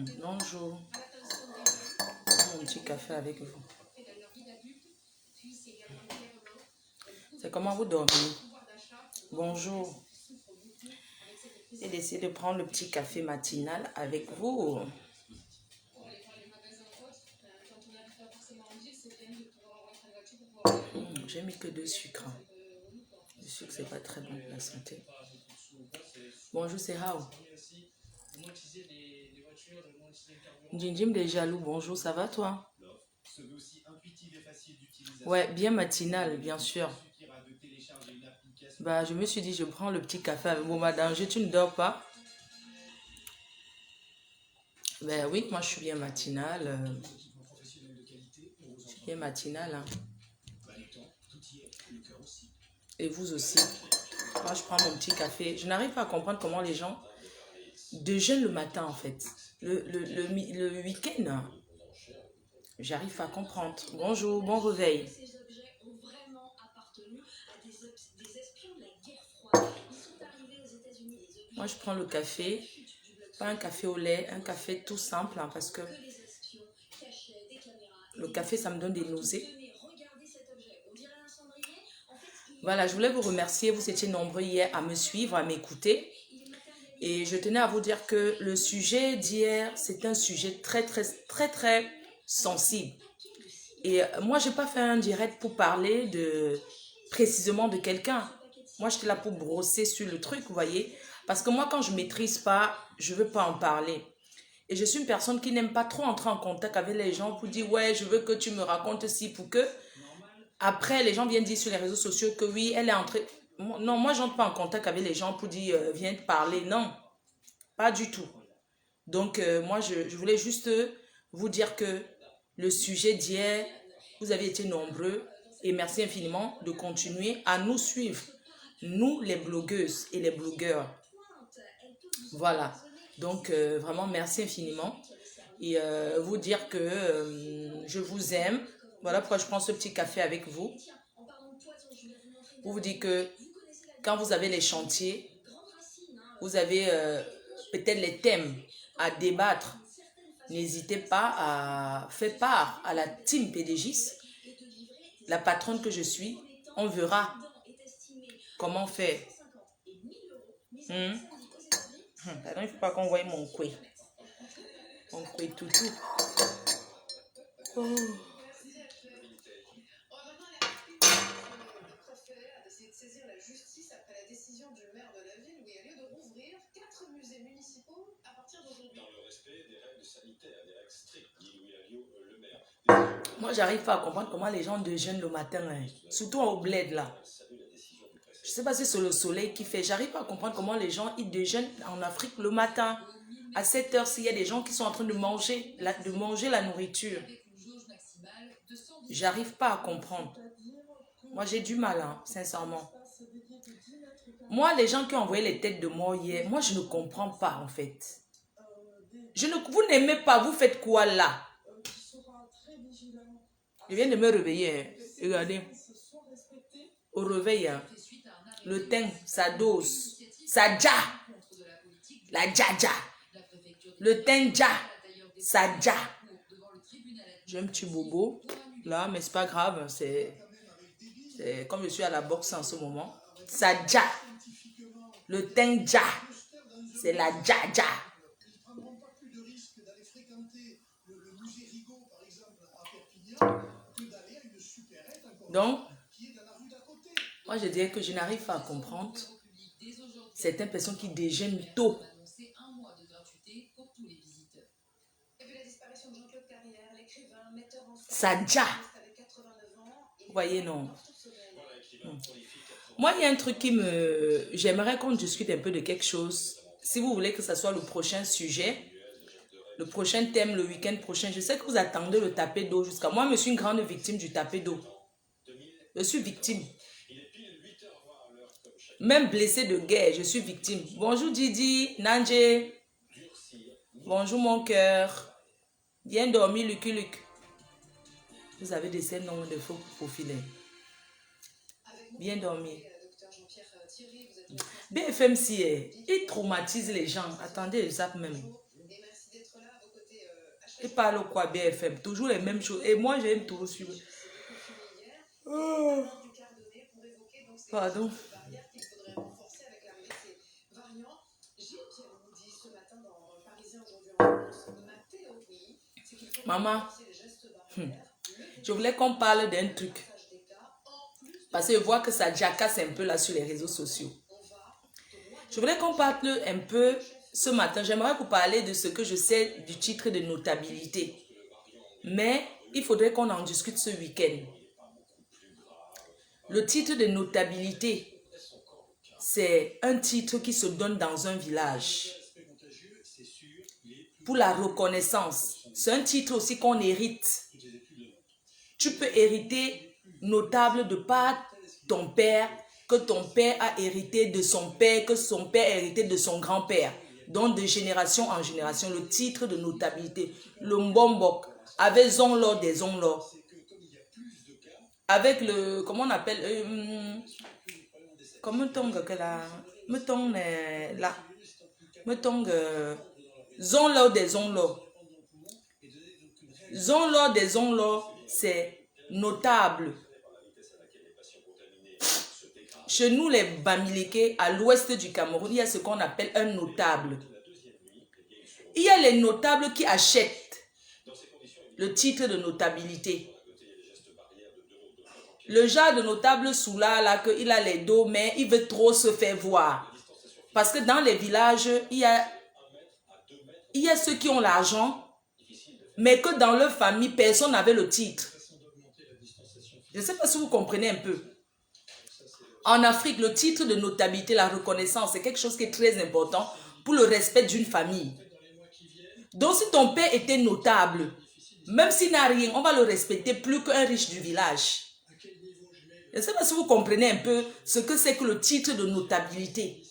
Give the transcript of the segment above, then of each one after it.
Bonjour. Mon petit café avec vous. C'est comment vous dormez? Bonjour. J'ai décidé de prendre le petit café matinal avec vous. J'ai mis que 2 sucres. Le sucre, c'est pas très bon pour la santé. Bonjour, c'est Hao. Jinjim des jaloux, bonjour, ça va toi? Ouais, bien matinal, bien sûr. Bah, je me suis dit, je prends le petit café avec vous, madame. Tu ne dors pas? Ben oui, moi je suis bien matinale. Je suis bien matinale. Hein. Et vous aussi. Moi je prends mon petit café. Je n'arrive pas à comprendre comment les gens déjeunent le matin en fait. Le week-end, j'arrive pas à comprendre. Bonjour, bon réveil. Moi je prends le café. Pas un café au lait, un café tout simple hein, parce que le café ça me donne des nausées. Voilà, je voulais vous remercier. Vous étiez nombreux hier à me suivre, à m'écouter. Et je tenais à vous dire que le sujet d'hier, c'est un sujet très sensible. Et moi, je n'ai pas fait un direct pour parler précisément de quelqu'un. Moi, j'étais là pour brosser sur le truc, vous voyez. Parce que moi, quand je ne maîtrise pas, je ne veux pas en parler. Et je suis une personne qui n'aime pas trop entrer en contact avec les gens pour dire, ouais, je veux que tu me racontes ci pour que... Après, les gens viennent dire sur les réseaux sociaux que oui, elle est entrée... Non, moi, je n'entre pas en contact avec les gens pour dire, viens te parler. Non, pas du tout. Donc, moi, je voulais juste vous dire que le sujet d'hier, vous avez été nombreux et merci infiniment de continuer à nous suivre. Nous, les blogueuses et les blogueurs. Voilà. Donc, vraiment, merci infiniment. Et vous dire que je vous aime. Voilà pourquoi je prends ce petit café avec vous. Pour vous dire que quand vous avez les chantiers, vous avez peut-être les thèmes à débattre. N'hésitez pas à faire part à la team PDGIS, la patronne que je suis. On verra comment faire. Pardon, il ne faut pas qu'on voie mon coué. Mon coué toutou. Oh. Saisir la justice après la décision du maire de la ville où il y a lieu de rouvrir 4 musées municipaux à partir d'aujourd'hui. Dans le respect des règles sanitaires, des règles strictes, dit Louis Alliot, le maire. Moi, j'arrive pas à comprendre comment les gens déjeunent le matin, hein. Surtout au bled là. Je sais pas si c'est le soleil qui fait. J'arrive pas à comprendre comment les gens ils déjeunent en Afrique le matin. À 7 heures, s'il y a des gens qui sont en train de manger la nourriture. J'arrive pas à comprendre. Moi, j'ai du mal, hein, sincèrement. Moi, les gens qui ont envoyé les têtes de mort hier, moi, je ne comprends pas, en fait. Vous n'aimez pas, vous faites quoi là? Je viens de me réveiller. Hein. Regardez. Au réveil, hein, le thym, sa dose, sa dja. La dja. Le thym dja. Sa dja. J'ai un petit bobo là, mais c'est pas grave. C'est comme je suis à la boxe en ce moment. Sa dja. Le thym dja. C'est la dja dja. Donc, moi je dirais que je n'arrive pas à comprendre certaines personnes qui déjeunent tôt. Ça dja. Vous voyez, non. Moi, il y a un truc j'aimerais qu'on discute un peu de quelque chose. Si vous voulez que ce soit le prochain sujet, le prochain thème, le week-end prochain, je sais que vous attendez le tapé d'eau jusqu'à... Moi, je suis une grande victime du tapé d'eau. Je suis victime. Même blessée de guerre, je suis victime. Bonjour Didi, Nanje. Bonjour mon cœur. Bien dormi, Lucky Luc. Vous avez des scènes de faux profilés. Bien dormi. BFM, il traumatise les gens. Attendez, je zappe même. Il parle quoi, BFM? Toujours les mêmes choses. Et moi, j'aime toujours suivre. Oh. Pardon. Maman, je voulais qu'on parle d'un truc. Parce que je vois que ça jacasse un peu là sur les réseaux sociaux. Je voulais qu'on parle un peu ce matin. J'aimerais vous parler de ce que je sais du titre de notabilité. Mais il faudrait qu'on en discute ce week-end. Le titre de notabilité, c'est un titre qui se donne dans un village. Pour la reconnaissance. C'est un titre aussi qu'on hérite. Tu peux hériter notable de par ton père, que ton père a hérité de son père, que son père a hérité de son grand-père. Donc de génération en génération, le titre de notabilité. Le mbombok, avec zonlo des onlo. Avec le, comment on appelle, comment on que la, mettons là, mettons zonlo des onlo. Zonlo des onlo, c'est notable. Chez nous, les Bamileke, à l'ouest du Cameroun, il y a ce qu'on appelle un notable. Il y a les notables qui achètent le titre de notabilité. Le genre de notable sous-là, là, qu'il a les dos, mais il veut trop se faire voir. Parce que dans les villages, il y a ceux qui ont l'argent, mais que dans leur famille, personne n'avait le titre. Je ne sais pas si vous comprenez un peu. En Afrique, le titre de notabilité, la reconnaissance, c'est quelque chose qui est très important pour le respect d'une famille. Donc, si ton père était notable, même s'il n'a rien, on va le respecter plus qu'un riche du village. Je ne sais pas si vous comprenez un peu ce que c'est que le titre de notabilité.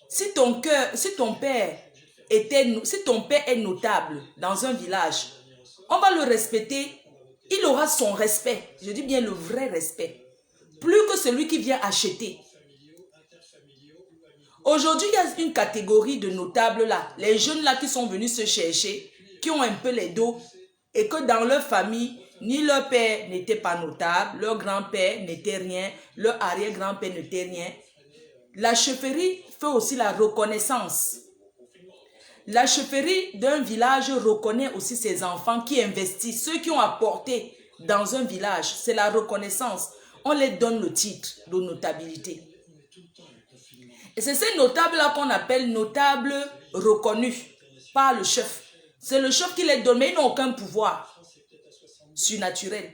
Si ton père est notable dans un village, on va le respecter, il aura son respect. Je dis bien le vrai respect. Plus que celui qui vient acheter. Aujourd'hui, il y a une catégorie de notables là. Les jeunes là qui sont venus se chercher, qui ont un peu les dos, et que dans leur famille, ni leur père n'était pas notable, leur grand-père n'était rien, leur arrière-grand-père n'était rien. La chefferie fait aussi la reconnaissance. La chefferie d'un village reconnaît aussi ses enfants qui investissent, ceux qui ont apporté dans un village. C'est la reconnaissance. On les donne le titre de notabilité. Et c'est ces notables-là qu'on appelle notables reconnus par le chef. C'est le chef qui les donne, mais ils n'ont aucun pouvoir surnaturel.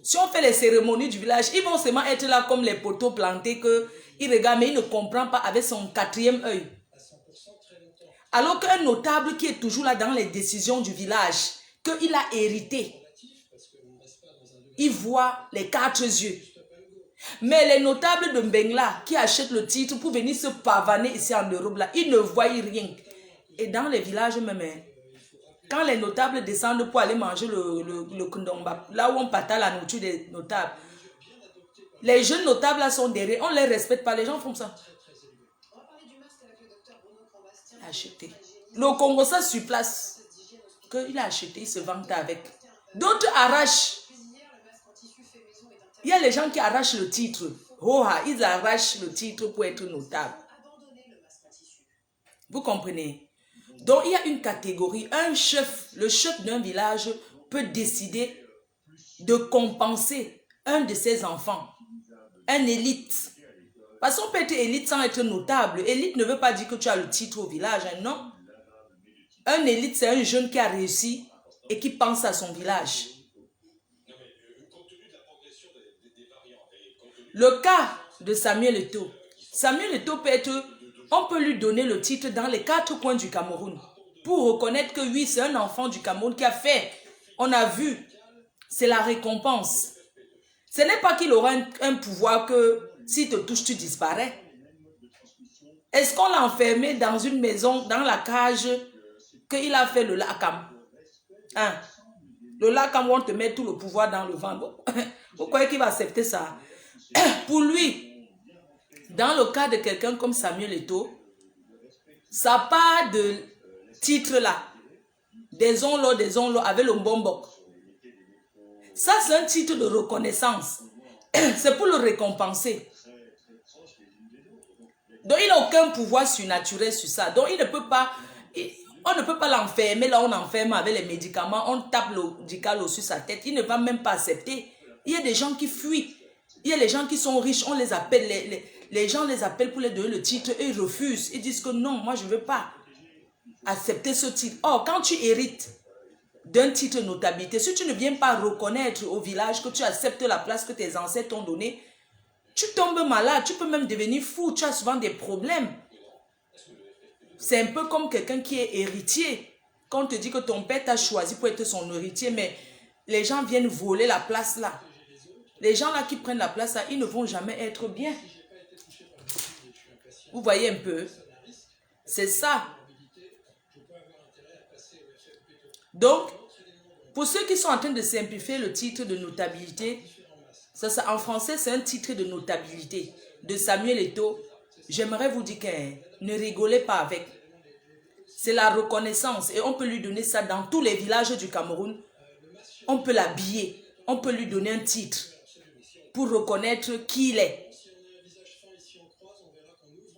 Si on fait les cérémonies du village, ils vont seulement être là comme les poteaux plantés qu'ils regardent, mais ils ne comprennent pas avec son quatrième œil. Alors qu'un notable qui est toujours là dans les décisions du village, qu'il a hérité, il voit les quatre yeux. Mais les notables de Mbengla qui achètent le titre pour venir se pavaner ici en Europe, là, ils ne voient rien. Et dans les villages même, quand les notables descendent pour aller manger le kundomba, là où on partage la nourriture des notables, les jeunes notables là sont derrière, on ne les respecte pas, les gens font ça. Acheter. Le Congo, ça sur place, qu'il a acheté, il se vante avec. D'autres arrachent. Il y a les gens qui arrachent le titre. Ils arrachent le titre pour être notable. Vous comprenez? Donc, il y a une catégorie, un chef, le chef d'un village peut décider de compenser un de ses enfants, un élite. Parce qu'on peut être élite sans être notable. Élite ne veut pas dire que tu as le titre au village, hein, non. Un élite, c'est un jeune qui a réussi et qui pense à son village. Le cas de Samuel Eto'o. Samuel Eto'o peut être, on peut lui donner le titre dans les quatre coins du Cameroun pour reconnaître que oui, c'est un enfant du Cameroun qui a fait. On a vu, c'est la récompense. Ce n'est pas qu'il aura un pouvoir que s'il te touche, tu disparais. Est-ce qu'on l'a enfermé dans une maison, dans la cage, qu'il a fait le lakam? Hein? Le lakam où on te met tout le pouvoir dans le ventre. Vous croyez qu'il va accepter ça? Pour lui, dans le cas de quelqu'un comme Samuel Eto'o, ça part de titre là. des onlo avec le mbombok. Ça, c'est un titre de reconnaissance. C'est pour le récompenser. Donc, il n'a aucun pouvoir surnaturel sur ça. Donc, il ne peut pas... On ne peut pas l'enfermer. Là, on enferme avec les médicaments. On tape le dicalo sur sa tête. Il ne va même pas accepter. Il y a des gens qui fuient. Il y a les gens qui sont riches. On les appelle. Les gens les appellent pour les donner le titre. Et ils refusent. Ils disent que non, moi, je ne veux pas accepter ce titre. Or, quand tu hérites d'un titre de notabilité, si tu ne viens pas reconnaître au village que tu acceptes la place que tes ancêtres t'ont donnée, tu tombes malade, tu peux même devenir fou, tu as souvent des problèmes. C'est un peu comme quelqu'un qui est héritier. Quand on te dit que ton père t'a choisi pour être son héritier, mais les gens viennent voler la place là. Les gens là qui prennent la place là, ils ne vont jamais être bien. Vous voyez un peu? C'est ça. Donc, pour ceux qui sont en train de simplifier le titre de notabilité, ça, en français, c'est un titre de notabilité de Samuel Eto'o. J'aimerais vous dire que ne rigolez pas avec. C'est la reconnaissance et on peut lui donner ça dans tous les villages du Cameroun. On peut l'habiller, on peut lui donner un titre pour reconnaître qui il est.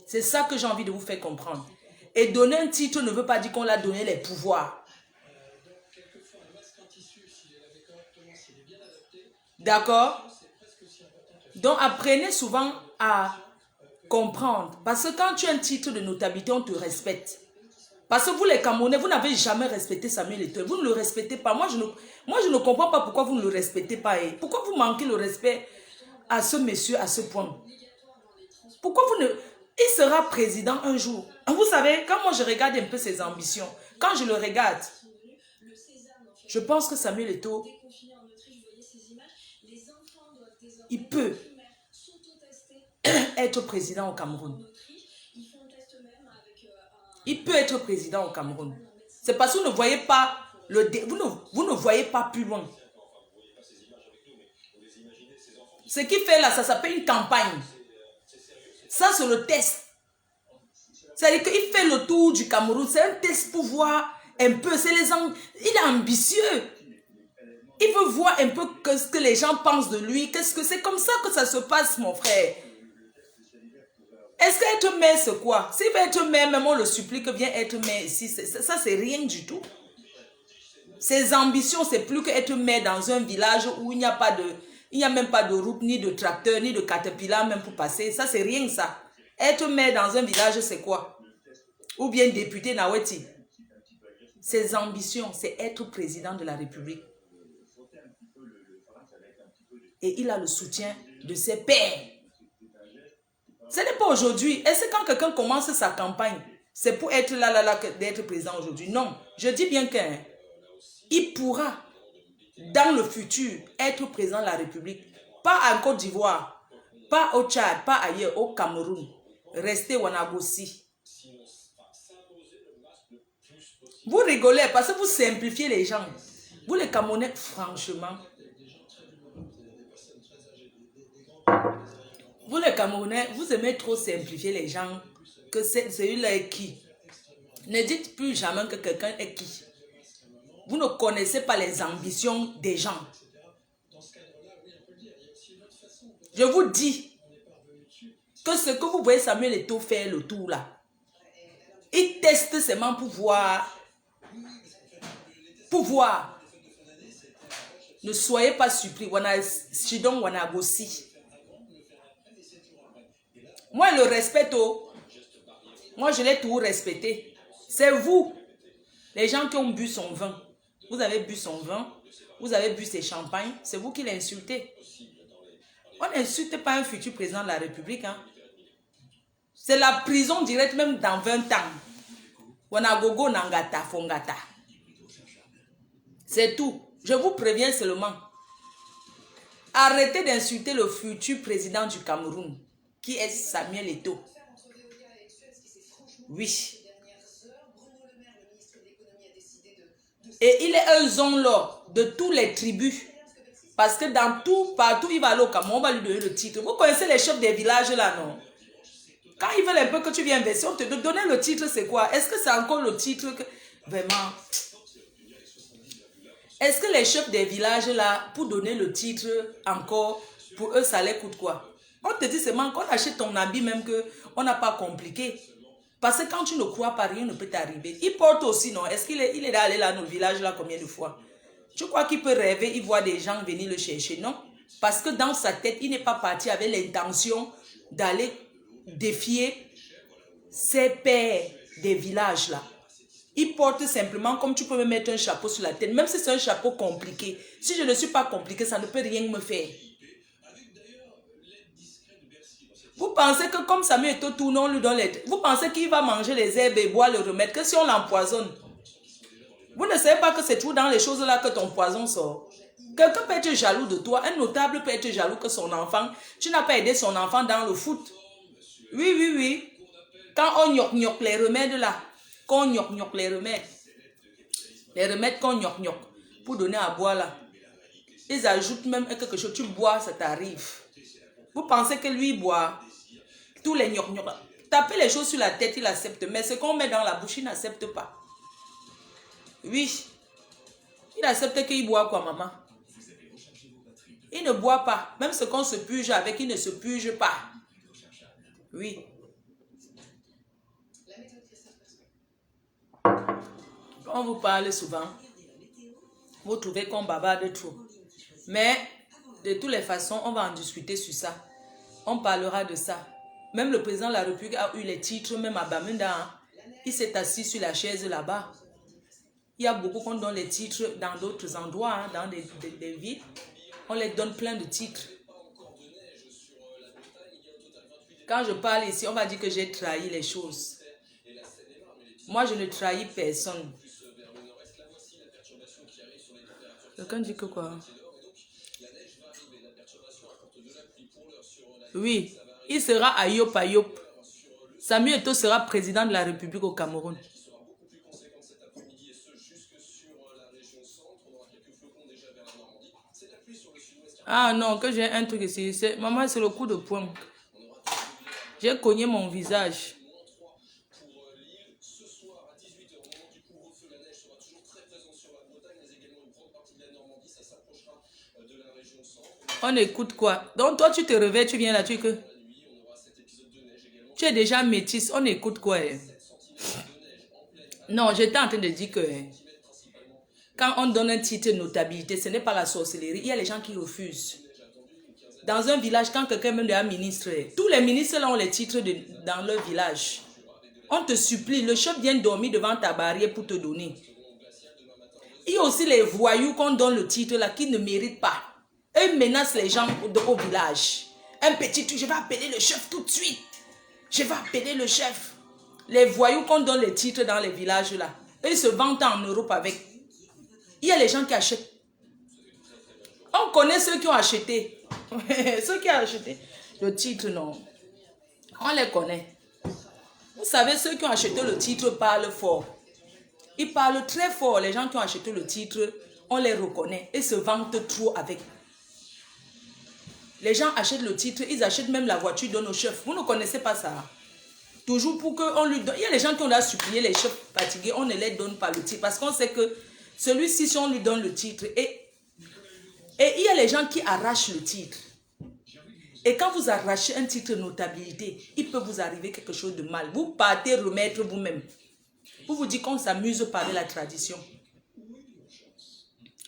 C'est ça que j'ai envie de vous faire comprendre. Et donner un titre ne veut pas dire qu'on l'a donné les pouvoirs. D'accord? Donc, apprenez souvent à comprendre. Parce que quand tu as un titre de notabilité, on te respecte. Parce que vous, les Camerounais, vous n'avez jamais respecté Samuel Eto'o. Vous ne le respectez pas. Moi, je ne comprends pas pourquoi vous ne le respectez pas. Et pourquoi vous manquez le respect à ce monsieur, à ce point? Pourquoi vous ne... Il sera président un jour. Vous savez, quand moi je regarde un peu ses ambitions, quand je le regarde, je pense que Samuel Eto'o, il peut être président au Cameroun. Il peut être président au Cameroun. C'est parce que vous ne voyez pas vous ne voyez pas plus loin. Ce qu'il fait là, ça s'appelle une campagne. Ça, c'est le test. C'est-à-dire qu'il fait le tour du Cameroun. C'est un test pour voir un peu. Il est ambitieux. Il veut voir un peu ce que les gens pensent de lui. Qu'est-ce que c'est comme ça que ça se passe, mon frère. Est-ce qu'être maire, c'est quoi? S'il veut être maire, même on le supplie que viens être maire ici. Ça, c'est rien du tout. Ses ambitions, c'est plus qu'être maire dans un village où il n'y a même pas de route, ni de tracteur, ni de caterpillar même pour passer. Ça, c'est rien ça. Être maire dans un village, c'est quoi? Ou bien député Naweti. Ses ambitions, c'est être président de la République. Et il a le soutien de ses pairs. Ce n'est pas aujourd'hui. Est-ce que quand quelqu'un commence sa campagne, c'est pour être là, d'être président aujourd'hui? Non. Je dis bien qu'il pourra, dans le futur, être président de la République. Pas en Côte d'Ivoire, pas au Tchad, pas ailleurs, au Cameroun. Restez Wanagossi. Vous rigolez parce que vous simplifiez les gens. Vous les Camerounais, franchement. Vous les Camerounais, vous aimez trop simplifier les gens. Que celui-là est qui? Ne dites plus jamais que quelqu'un est qui. Vous ne connaissez pas les ambitions des gens. Je vous dis que ce que vous voyez Samuel Eto'o faire le tour là, il teste seulement pour voir. Ne soyez pas surpris. Chidon Wanagossi. Moi, le respecte. Moi, je l'ai tout respecté. C'est vous, les gens qui ont bu son vin. Vous avez bu son vin. Vous avez bu ses champagnes. C'est vous qui l'insultez. On n'insulte pas un futur président de la République. Hein. C'est la prison directe même dans 20 ans. Wanagogo Nangata Fongata. C'est tout. Je vous préviens seulement. Arrêtez d'insulter le futur président du Cameroun, qui est Samuel Eto'o. Oui. Et il est un zonlo de toutes les tribus. Parce que partout il va aller au Cameroun, on va lui donner le titre. Vous connaissez les chefs des villages là, non? Quand ils veulent un peu que tu viennes verser, on te donne le titre, c'est quoi? Est-ce que c'est encore le titre que... Vraiment... Est-ce que les chefs des villages là, pour donner le titre encore, pour eux, ça les coûte quoi? On te dit seulement qu'on achète ton habit même que on n'a pas compliqué. Parce que quand tu ne crois pas, rien ne peut t'arriver. Il porte aussi, non? Est-ce qu'il est allé là dans le village là combien de fois? Tu crois qu'il peut rêver, il voit des gens venir le chercher? Non. Parce que dans sa tête, il n'est pas parti avec l'intention d'aller défier ses pères des villages là. Il porte simplement, comme tu peux me mettre un chapeau sur la tête, même si c'est un chapeau compliqué. Si je ne suis pas compliqué, ça ne peut rien me faire. Vous pensez que comme Samuel est tout non, lui donne les... Vous pensez qu'il va manger les herbes et boire le remède, que si on l'empoisonne? Vous ne savez pas que c'est tout dans les choses là que ton poison sort. Quelqu'un peut être jaloux de toi, un notable peut être jaloux que son enfant, tu n'as pas aidé son enfant dans le foot. Oui, oui, oui. Quand on gnoc les remèdes là, qu'on gnoc les remèdes qu'on gnoc pour donner à boire là, ils ajoutent même quelque chose, tu bois, ça t'arrive. Vous pensez que lui boit tous les gnoc. Tapez les choses sur la tête, il accepte, mais ce qu'on met dans la bouche, il n'accepte pas. Oui, il accepte qu'il boit quoi, maman? Il ne boit pas. Même ce qu'on se puge avec, il ne se puge pas. Oui. Quand on vous parle souvent, vous trouvez qu'on bavarde trop. Mais de toutes les façons, on va en discuter sur ça. On parlera de ça. Même le président de la République a eu les titres, même à Bamenda. Hein. Il s'est assis sur la chaise là-bas. Il y a beaucoup qu'on donne les titres dans d'autres endroits, hein, dans des villes. On les donne plein de titres. Quand je parle ici, on va dire que j'ai trahi les choses. Moi, je ne trahis personne. Quelqu'un dit que quoi? Oui, il sera à Yop à Yop. Samuel Eto'o sera président de la République au Cameroun. Ah non, que j'ai un truc ici. Maman, c'est le coup de poing. J'ai cogné mon visage. On écoute quoi? Donc toi, tu te réveilles, tu viens là, tu que... Tu es déjà métisse, on écoute quoi? Hein? Non, j'étais en train de dire que... Quand on donne un titre de notabilité, ce n'est pas la sorcellerie. Il y a les gens qui refusent. Dans un village, quand quelqu'un même devient ministre, tous les ministres là ont les titres dans leur village. On te supplie, le chef vient dormir devant ta barrière pour te donner. Il y a aussi les voyous qu'on donne le titre là qui ne méritent pas. Eux menacent les gens au village. Un petit truc, je vais appeler le chef tout de suite. Je vais appeler le chef. Les voyous qu'on donne les titres dans les villages là, eux se vantent en Europe avec. Il y a les gens qui achètent. On connaît ceux qui ont acheté. Ceux qui ont acheté le titre, non. On les connaît. Vous savez, ceux qui ont acheté le titre parlent fort. Ils parlent très fort. Les gens qui ont acheté le titre, on les reconnaît. Ils se vantent trop avec. Les gens achètent le titre, ils achètent même la voiture, donnent au chef. Vous ne connaissez pas ça. Toujours pour qu'on lui donne. Il y a les gens qui ont à supplier les chefs fatigués, on ne les donne pas le titre. Parce qu'on sait que celui-ci, si on lui donne le titre, et il y a les gens qui arrachent le titre. Et quand vous arrachez un titre de notabilité, il peut vous arriver quelque chose de mal. Vous partez remettre vous-même. Vous vous dites qu'on s'amuse pas avec la tradition.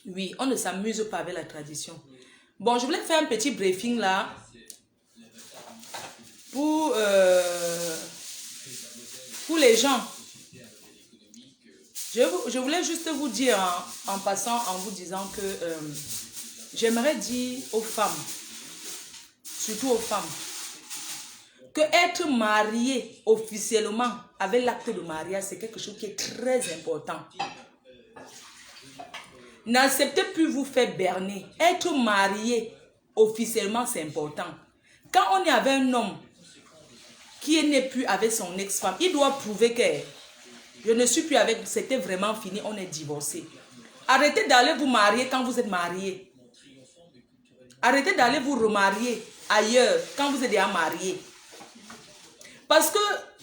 Oui, on ne s'amuse pas avec la tradition. Bon, je voulais faire un petit briefing là. Pour les gens. Je voulais juste vous dire en passant, en vous disant que j'aimerais dire aux femmes, surtout aux femmes, que être marié officiellement avec l'acte de mariage, c'est quelque chose qui est très important. N'acceptez plus vous faire berner. Être marié officiellement, c'est important. Quand on est avec un homme qui n'est plus avec son ex-femme, il doit prouver que je ne suis plus avec, c'était vraiment fini, on est divorcé. Arrêtez d'aller vous marier quand vous êtes marié. Arrêtez d'aller vous remarier ailleurs quand vous êtes déjà marié. Parce que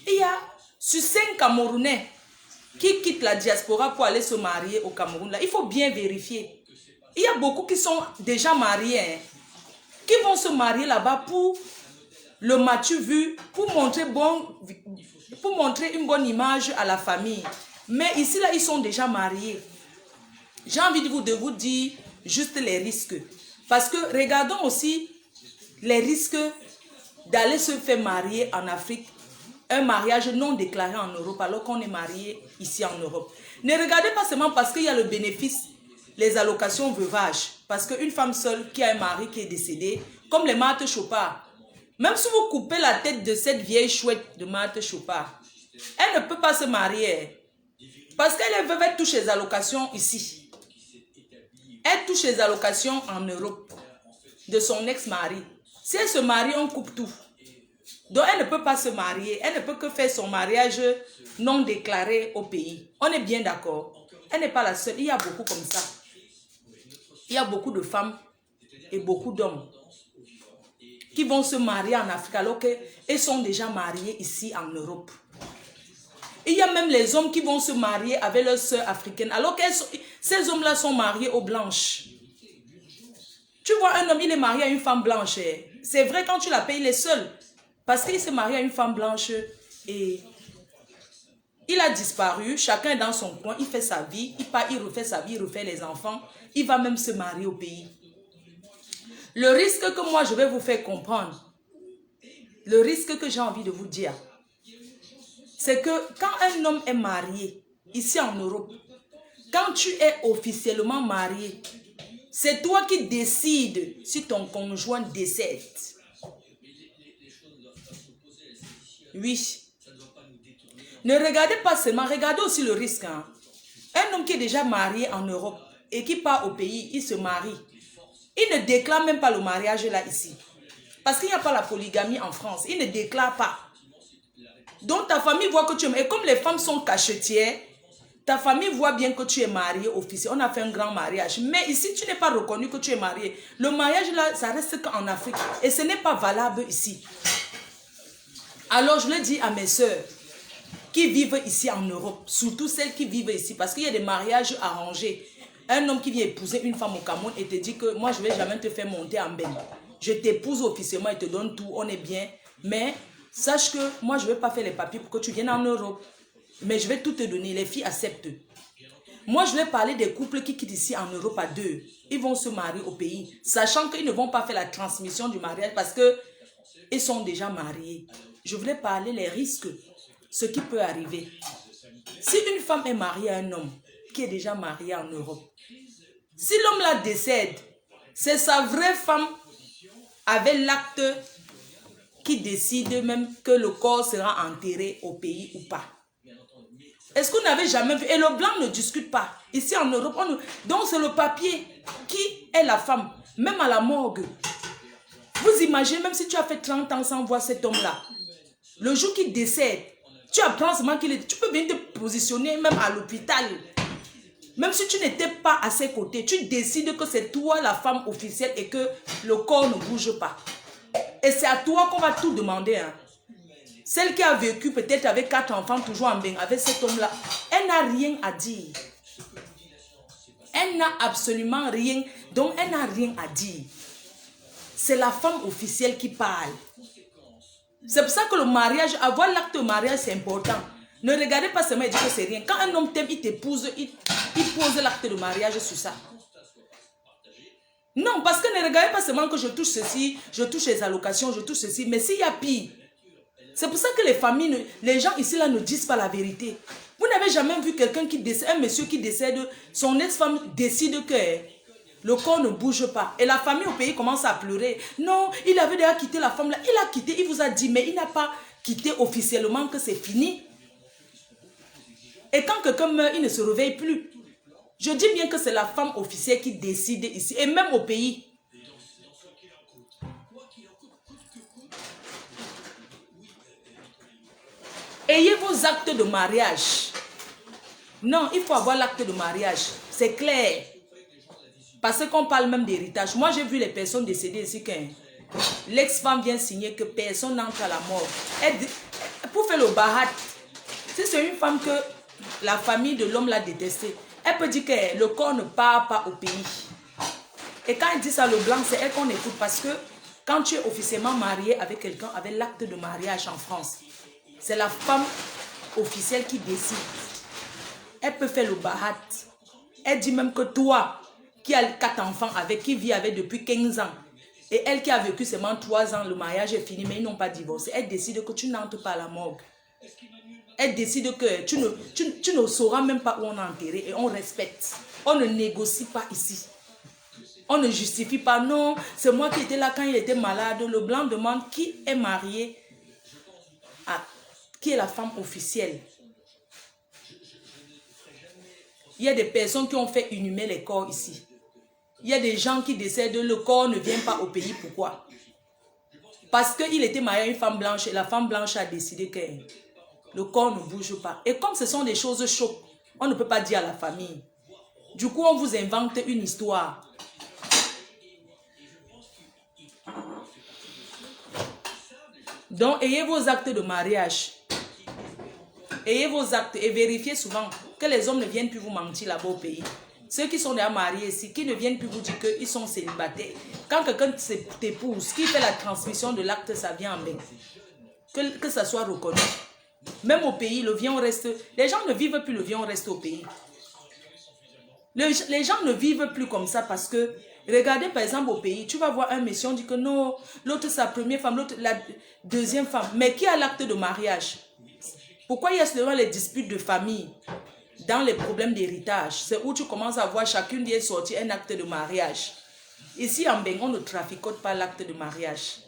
il y a sur 5 Camerounais qui quittent la diaspora pour aller se marier au Cameroun, là, il faut bien vérifier. Il y a beaucoup qui sont déjà mariés, hein, qui vont se marier là-bas pour le matu vu, pour montrer une bonne image à la famille. Mais ici, là, ils sont déjà mariés. J'ai envie de vous dire juste les risques. Parce que regardons aussi les risques d'aller se faire marier en Afrique. Un mariage non déclaré en Europe alors qu'on est marié ici en Europe. Ne regardez pas seulement parce qu'il y a le bénéfice, les allocations veuvage. Parce qu'une femme seule qui a un mari qui est décédé, comme les Marthe Chopard, même si vous coupez la tête de cette vieille chouette de Marthe Chopard, elle ne peut pas se marier. Parce qu'elle veut toucher les allocations ici. Elle touche les allocations en Europe de son ex-mari. Si elle se marie, on coupe tout. Donc elle ne peut pas se marier. Elle ne peut que faire son mariage non déclaré au pays. On est bien d'accord. Elle n'est pas la seule. Il y a beaucoup comme ça. Il y a beaucoup de femmes et beaucoup d'hommes qui vont se marier en Afrique alors qu'elles sont déjà mariées ici en Europe. Il y a même les hommes qui vont se marier avec leurs sœurs africaines alors que ces hommes-là sont mariés aux blanches. Tu vois un homme, il est marié à une femme blanche. C'est vrai, quand tu la payes, il est seul. Parce qu'il s'est marié à une femme blanche et il a disparu. Chacun est dans son coin, il fait sa vie. Il part, il refait sa vie, il refait les enfants. Il va même se marier au pays. Le risque que moi je vais vous faire comprendre, le risque que j'ai envie de vous dire, c'est que quand un homme est marié, ici en Europe, quand tu es officiellement marié, c'est toi qui décides si ton conjoint décède. Oui. Ne regardez pas seulement, regardez aussi le risque. Hein. Un homme qui est déjà marié en Europe et qui part au pays, il se marie. Il ne déclare même pas le mariage là ici. Parce qu'il n'y a pas la polygamie en France. Il ne déclare pas. Donc ta famille voit que tu es... Et comme les femmes sont cachetières, ta famille voit bien que tu es marié officiel. On a fait un grand mariage. Mais ici, tu n'es pas reconnu que tu es marié. Le mariage là, ça reste qu'en Afrique. Et ce n'est pas valable ici. Alors je le dis à mes sœurs qui vivent ici en Europe, surtout celles qui vivent ici, parce qu'il y a des mariages arrangés. Un homme qui vient épouser une femme au Cameroun et te dit que moi je ne vais jamais te faire monter en benne. Je t'épouse officiellement et te donne tout, on est bien. Mais sache que moi je ne vais pas faire les papiers pour que tu viennes en Europe. Mais je vais tout te donner, les filles acceptent. Moi je vais parler des couples qui quittent ici en Europe à deux. Ils vont se marier au pays, sachant qu'ils ne vont pas faire la transmission du mariage parce qu'ils sont déjà mariés. Je voulais parler des risques, ce qui peut arriver. Si une femme est mariée à un homme qui est déjà marié en Europe, si l'homme la décède, c'est sa vraie femme avec l'acte qui décide même que le corps sera enterré au pays ou pas. Est-ce que vous n'avez jamais vu? Et le blanc ne discute pas. Ici en Europe, donc c'est le papier qui est la femme, même à la morgue. Vous imaginez, même si tu as fait 30 ans sans voir cet homme-là, le jour qu'il décède, tu apprends seulement qu'il est... Tu peux bien te positionner même à l'hôpital. Même si tu n'étais pas à ses côtés, tu décides que c'est toi la femme officielle et que le corps ne bouge pas. Et c'est à toi qu'on va tout demander. Hein. Celle qui a vécu peut-être avec 4 enfants toujours en bain avec cet homme-là, elle n'a rien à dire. Elle n'a absolument rien. Donc elle n'a rien à dire. C'est la femme officielle qui parle. C'est pour ça que le mariage, avoir l'acte de mariage, c'est important. Ne regardez pas seulement et dites que c'est rien. Quand un homme t'aime, il t'épouse, il pose l'acte de mariage sur ça. Non, parce que ne regardez pas seulement que je touche ceci, je touche les allocations, je touche ceci. Mais s'il y a pire, c'est pour ça que les familles, les gens ici là ne disent pas la vérité. Vous n'avez jamais vu quelqu'un qui décède, un monsieur qui décède, son ex-femme décide que le corps ne bouge pas. Et la famille au pays commence à pleurer. Non, il avait déjà quitté la femme là. Il a quitté, il vous a dit, mais il n'a pas quitté officiellement que c'est fini. Et quand quelqu'un meurt, il ne se réveille plus. Je dis bien que c'est la femme officielle qui décide ici. Et même au pays. Ayez vos actes de mariage. Non, il faut avoir l'acte de mariage. C'est clair. Parce qu'on parle même d'héritage. Moi, j'ai vu les personnes décédées ici que l'ex-femme vient signer que personne n'entre à la mort. Pour faire le barat, si c'est une femme que la famille de l'homme l'a détestée, elle peut dire que le corps ne part pas au pays. Et quand elle dit ça, le blanc, c'est elle qu'on écoute. Parce que quand tu es officiellement marié avec quelqu'un, avec l'acte de mariage en France, c'est la femme officielle qui décide. Elle peut faire le bahat. Elle dit même que toi, qui as 4 enfants avec, qui vit avec depuis 15 ans, et elle qui a vécu seulement 3 ans, le mariage est fini, mais ils n'ont pas divorcé. Elle décide que tu n'entres pas à la morgue. Elle décide que tu ne sauras même pas où on a enterré et on respecte. On ne négocie pas ici. On ne justifie pas. Non, c'est moi qui étais là quand il était malade. Le blanc demande qui est marié à qui est la femme officielle. Il y a des personnes qui ont fait inhumer les corps ici. Il y a des gens qui décèdent, le corps ne vient pas au pays. Pourquoi? Parce qu'il était marié à une femme blanche et la femme blanche a décidé que le corps ne bouge pas. Et comme ce sont des choses chocs, on ne peut pas dire à la famille. Du coup, on vous invente une histoire. Donc, ayez vos actes de mariage. Ayez vos actes et vérifiez souvent que les hommes ne viennent plus vous mentir là-bas au pays. Ceux qui sont déjà mariés ici, qui ne viennent plus vous dire qu'ils sont célibataires. Quand quelqu'un t'épouse, qui fait la transmission de l'acte, ça vient en main. Que ça soit reconnu. Même au pays, le viens reste. Les gens ne vivent plus, le viens reste au pays. Les gens ne vivent plus comme ça parce que, regardez par exemple au pays, tu vas voir un monsieur, on dit que non, l'autre sa première femme, l'autre la deuxième femme. Mais qui a l'acte de mariage? Pourquoi il y a souvent les disputes de famille dans les problèmes d'héritage? C'est où tu commences à voir chacune vient sortir un acte de mariage. Ici en Bénin, on ne traficote pas l'acte de mariage.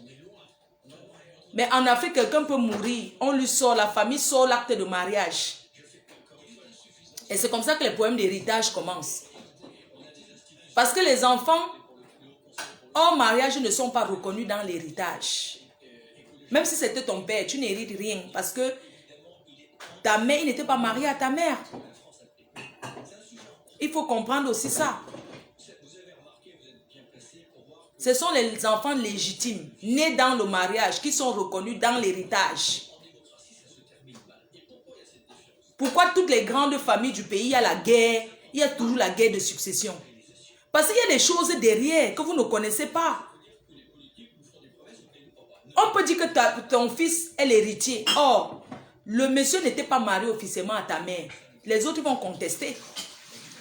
Mais en Afrique, quelqu'un peut mourir, on lui sort, la famille sort l'acte de mariage. Et c'est comme ça que les problèmes d'héritage commencent. Parce que les enfants hors mariage ne sont pas reconnus dans l'héritage. Même si c'était ton père, tu n'hérites rien. Parce que ta mère, il n'était pas marié à ta mère. Il faut comprendre aussi ça. Ce sont les enfants légitimes, nés dans le mariage, qui sont reconnus dans l'héritage. Pourquoi toutes les grandes familles du pays, il y a la guerre, il y a toujours la guerre de succession? Parce qu'il y a des choses derrière que vous ne connaissez pas. On peut dire que ton fils est l'héritier. Or, le monsieur n'était pas marié officiellement à ta mère. Les autres vont contester.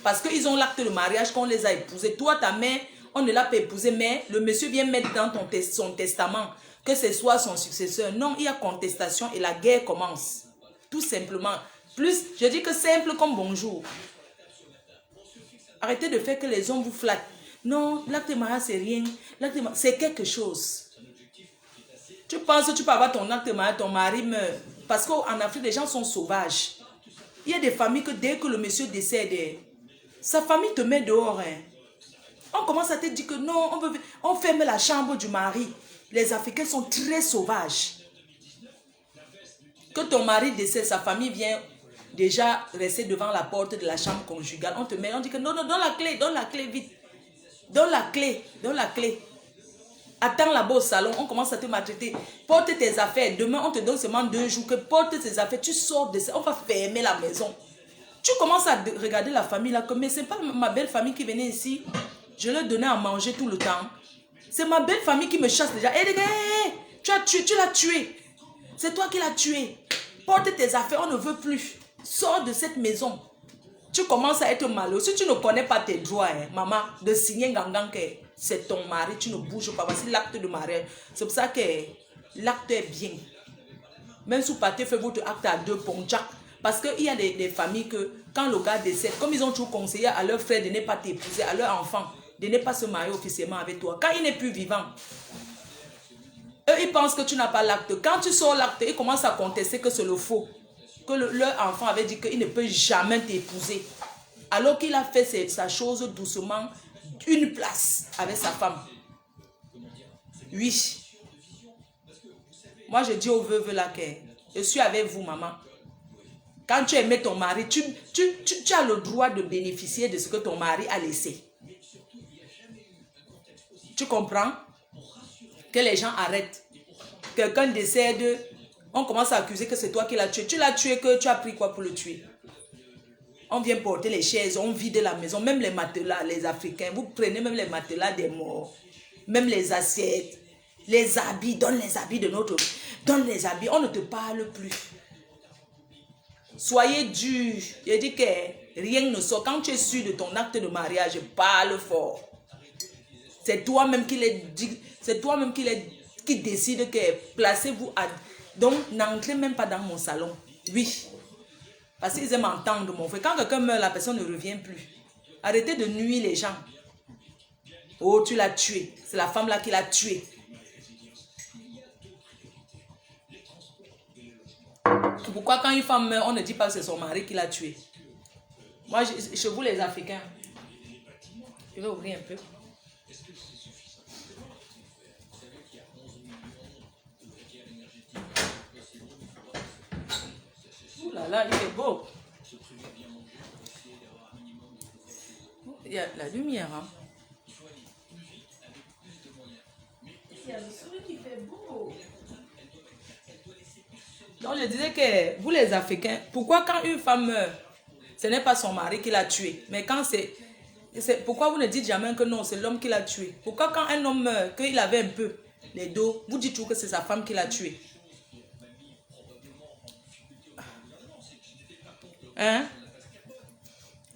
Parce qu'ils ont l'acte de mariage qu'on les a épousés. Toi, ta mère, on ne l'a pas épousée, mais le monsieur vient mettre dans son testament que ce soit son successeur. Non, il y a contestation et la guerre commence. Tout simplement. Plus, je dis que simple comme bonjour. Arrêtez de faire que les hommes vous flattent. Non, l'acte de mariage, c'est rien. C'est quelque chose. Tu penses que tu peux avoir ton acte de mariage, ton mari meurt. Parce qu'en Afrique, les gens sont sauvages. Il y a des familles que dès que le monsieur décède, sa famille te met dehors. Hein. On commence à te dire que non, on ferme la chambre du mari. Les Africains sont très sauvages. Que ton mari décède, sa famille vient déjà rester devant la porte de la chambre conjugale. On te met, on dit que non, non, donne la clé vite. Donne la clé. Attends là-bas au salon, on commence à te maltraiter. Porte tes affaires. Demain, on te donne seulement 2 jours. Que porte tes affaires. Tu sors de ça. On va fermer la maison. Tu commences à regarder la famille là. Mais ce n'est pas ma belle famille qui venait ici. Je leur donnais à manger tout le temps. C'est ma belle famille qui me chasse déjà. Hé, tu l'as tué. C'est toi qui l'as tué. Porte tes affaires. On ne veut plus. Sors de cette maison. Tu commences à être malheureux. Si tu ne connais pas tes droits, hein, maman, de signer gangan que c'est ton mari, tu ne bouges pas. Voici l'acte de mariage. C'est pour ça que l'acte est bien. Même sous pâté, faites votre acte à 2 ponchak. Parce qu'il y a des familles que, quand le gars décède, comme ils ont toujours conseillé à leurs frères de ne pas t'épouser, à leurs enfants, de ne pas se marier officiellement avec toi. Quand il n'est plus vivant, eux, ils pensent que tu n'as pas l'acte. Quand tu sors l'acte, ils commencent à contester que c'est le faux. Que leur enfant avait dit qu'il ne peut jamais t'épouser. Alors qu'il a fait sa chose doucement, une place avec sa femme. Oui. Moi, je dis aux veuves là que je suis avec vous, maman. Quand tu aimais ton mari, tu as le droit de bénéficier de ce que ton mari a laissé. Tu comprends? Que les gens arrêtent. Quelqu'un décède, on commence à accuser que c'est toi qui l'as tué. Tu l'as tué, que tu as pris quoi pour le tuer? on vient porter les chaises, on vide la maison, même les matelas, les Africains, vous prenez même les matelas des morts, même les assiettes, les habits, donne les habits de notre... Donne les habits, on ne te parle plus. Soyez dur. Je dis que rien ne sort. Quand tu es sûr de ton acte de mariage, parle fort. C'est toi-même qui les dit, c'est toi-même qui décide que placez-vous à... Donc, n'entrez même pas dans mon salon. Oui. Parce qu'ils aiment entendre mon frère. Quand quelqu'un meurt, la personne ne revient plus. Arrêtez de nuire les gens. Oh, tu l'as tué. C'est la femme là qui l'a tué. Pourquoi quand une femme meurt, on ne dit pas que c'est son mari qui l'a tué? Moi, chez vous les Africains, je vais ouvrir un peu. Ouh là là, il est beau. Il y a la lumière. Hein? Il y a le soleil qui fait beau. Donc je disais que vous les Africains, pourquoi quand une femme meurt, ce n'est pas son mari qui l'a tué, mais quand c'est... Pourquoi vous ne dites jamais que non, c'est l'homme qui l'a tué? Pourquoi quand un homme meurt, qu'il avait un peu les dos, vous dites toujours que c'est sa femme qui l'a tué? Hein?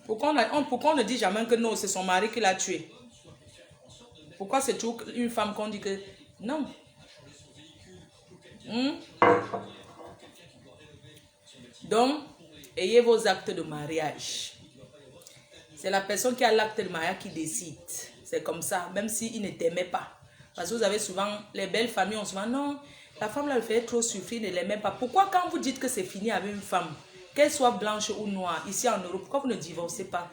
Pourquoi on ne dit jamais que non, c'est son mari qui l'a tué? Pourquoi c'est toujours une femme qu'on dit que non? Donc, ayez vos actes de mariage. C'est la personne qui a l'acte de mariage qui décide. C'est comme ça, même s'il ne t'aimait pas. Parce que vous avez souvent, les belles familles ont souvent, non, la femme là, elle fait trop souffrir, ne l'aimait pas. Pourquoi quand vous dites que c'est fini avec une femme, qu'elle soit blanche ou noire, ici en Europe, pourquoi vous ne divorcez pas?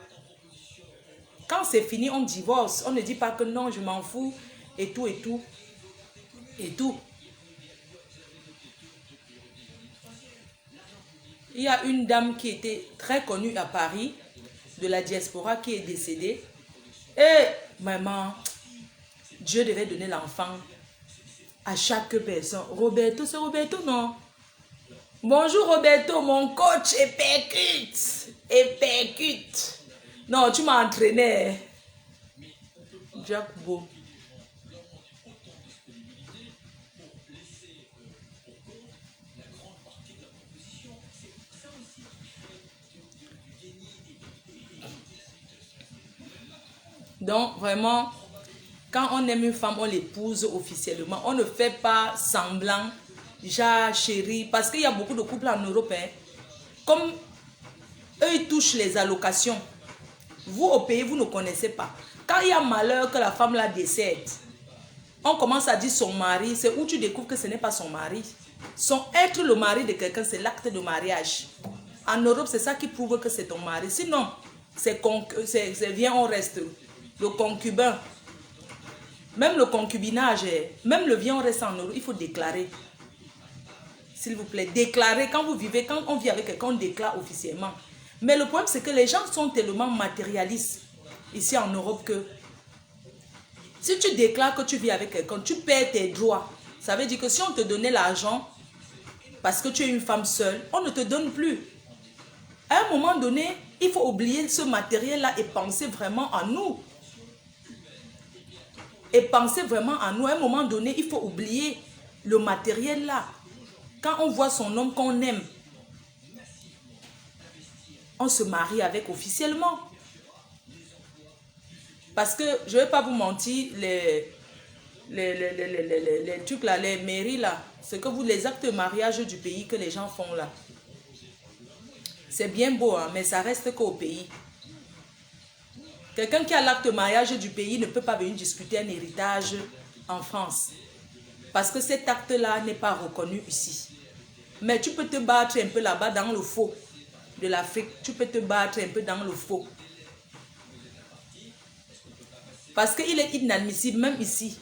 Quand c'est fini, on divorce. On ne dit pas que non, je m'en fous, et tout, et tout, et tout. Il y a une dame qui était très connue à Paris, de la diaspora, qui est décédée. Et maman, Dieu devait donner l'enfant à chaque personne. Roberto, c'est Roberto, non? Bonjour Roberto, mon coach est percute. Et percute. Non, tu m'as entraîné. Jacobo. Donc, vraiment, quand on aime une femme, on l'épouse officiellement. On ne fait pas semblant, genre chérie. Parce qu'il y a beaucoup de couples en Europe, hein, comme eux, ils touchent les allocations. Vous, au pays, vous ne connaissez pas. Quand il y a malheur que la femme la décède, on commence à dire son mari. C'est où tu découvres que ce n'est pas son mari. Être le mari de quelqu'un, c'est l'acte de mariage. En Europe, c'est ça qui prouve que c'est ton mari. Sinon, c'est viens, on reste. Le concubin, même le concubinage, même le viens, on reste en Europe, il faut déclarer. S'il vous plaît, déclarer. Quand vous vivez, quand on vit avec quelqu'un, on déclare officiellement. Mais le problème, c'est que les gens sont tellement matérialistes ici en Europe que si tu déclares que tu vis avec quelqu'un, tu perds tes droits. Ça veut dire que si on te donnait l'argent parce que tu es une femme seule, on ne te donne plus. À un moment donné, il faut oublier ce matériel-là et penser vraiment en nous. Et penser vraiment en nous. À un moment donné, il faut oublier le matériel-là. Quand on voit son homme qu'on aime, on se marie avec officiellement. Parce que, je ne vais pas vous mentir, les trucs là, les mairies là, c'est que les actes de mariage du pays que les gens font là, c'est bien beau, hein, mais ça reste qu'au pays. Quelqu'un qui a l'acte de mariage du pays ne peut pas venir discuter un héritage en France. Parce que cet acte-là n'est pas reconnu ici. Mais tu peux te battre un peu là-bas dans le faux de l'Afrique. Tu peux te battre un peu dans le faux. Parce qu'il est inadmissible, même ici.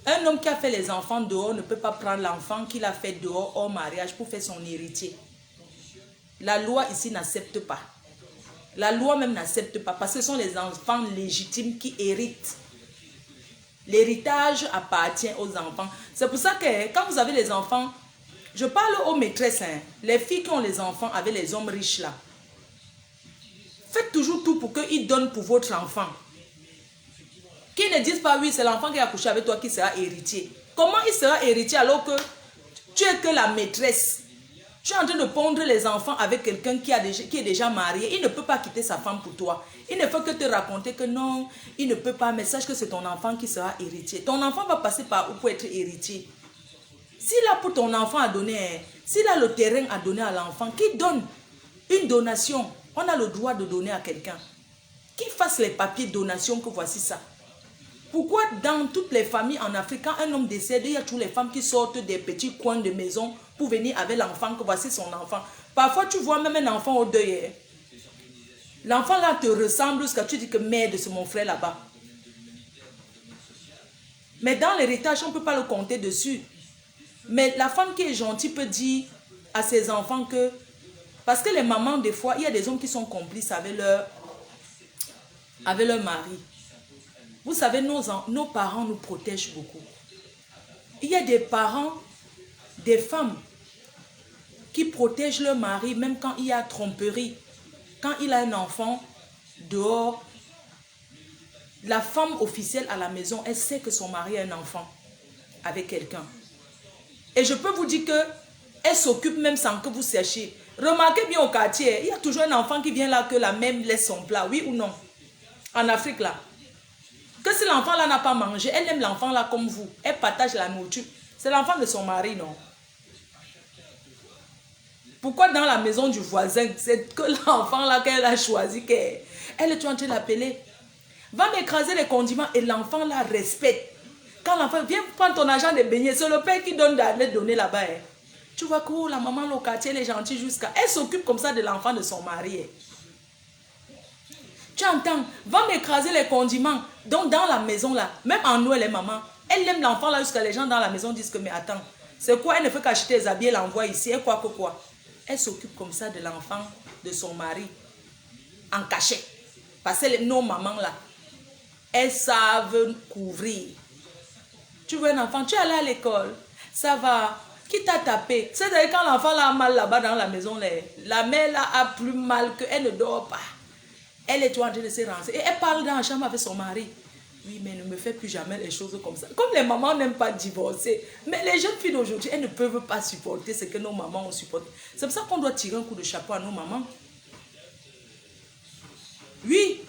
Un homme qui a fait les enfants dehors ne peut pas prendre l'enfant qu'il a fait dehors hors mariage pour faire son héritier. La loi ici n'accepte pas. La loi même n'accepte pas parce que ce sont les enfants légitimes qui héritent. L'héritage appartient aux enfants. C'est pour ça que quand vous avez les enfants, je parle aux maîtresses, hein, les filles qui ont les enfants avec les hommes riches là. Faites toujours tout pour qu'il donne pour votre enfant. Qu'ils ne disent pas, oui, c'est l'enfant qui a couché avec toi qui sera héritier. Comment il sera héritier alors que tu es que la maîtresse? Tu es en train de pondre les enfants avec quelqu'un qui est déjà marié. Il ne peut pas quitter sa femme pour toi. Il ne faut que te raconter que non, il ne peut pas, mais sache que c'est ton enfant qui sera héritier. Ton enfant va passer par où pour être héritier? S'il a pour ton enfant à donner, s'il a le terrain à donner à l'enfant, qui donne une donation? On a le droit de donner à quelqu'un. Qui fasse les papiers de donation, que voici ça. Pourquoi dans toutes les familles en Afrique, quand un homme décède, il y a toutes les femmes qui sortent des petits coins de maison pour venir avec l'enfant, que voici son enfant. Parfois, tu vois même un enfant au deuil. L'enfant là te ressemble jusqu'à tu dis que merde, c'est mon frère là-bas. Mais dans l'héritage, on ne peut pas le compter dessus. Mais la femme qui est gentille peut dire à ses enfants que... Parce que les mamans, des fois, il y a des hommes qui sont complices avec leur mari. Vous savez, nos parents nous protègent beaucoup. Il y a des parents, des femmes, qui protègent leur mari même quand il y a tromperie. Quand il a un enfant dehors, la femme officielle à la maison, elle sait que son mari a un enfant avec quelqu'un. Et je peux vous dire qu'elle s'occupe même sans que vous sachiez. Remarquez bien au quartier, il y a toujours un enfant qui vient là que la même laisse son plat, oui ou non? En Afrique là. Que si l'enfant là n'a pas mangé, elle aime l'enfant là comme vous. Elle partage la nourriture. C'est l'enfant de son mari, non? Pourquoi dans la maison du voisin, c'est que l'enfant là qu'elle a choisi, elle est en train de l'appeler? Va m'écraser les condiments et l'enfant là respecte. Quand l'enfant vient prendre ton argent de beignet, c'est le père qui donne d'aller donner là-bas. Hein. Tu vois que la maman au quartier, elle est gentille jusqu'à... Elle s'occupe comme ça de l'enfant de son mari. Hein. Tu entends? Va m'écraser les condiments. Donc dans la maison là, même en Noël, les mamans, elle aime l'enfant là jusqu'à les gens dans la maison disent que mais attends, c'est quoi? Elle ne fait qu'acheter les habits, elle l'envoie ici, elle quoi que quoi. Elle s'occupe comme ça de l'enfant de son mari en cachette. Parce que nos mamans là, elles savent couvrir. Tu vois un enfant, tu es allé à l'école, ça va. Qui t'a tapé? C'est-à-dire quand l'enfant là a mal là-bas dans la maison, la mère là a plus mal qu'elle ne dort pas. Elle est en train de se renseigner. Et elle parle dans la chambre avec son mari. Oui, mais ne me fais plus jamais les choses comme ça. Comme les mamans n'aiment pas divorcer. Mais les jeunes filles d'aujourd'hui, elles ne peuvent pas supporter ce que nos mamans ont supporté. C'est pour ça qu'on doit tirer un coup de chapeau à nos mamans. Oui.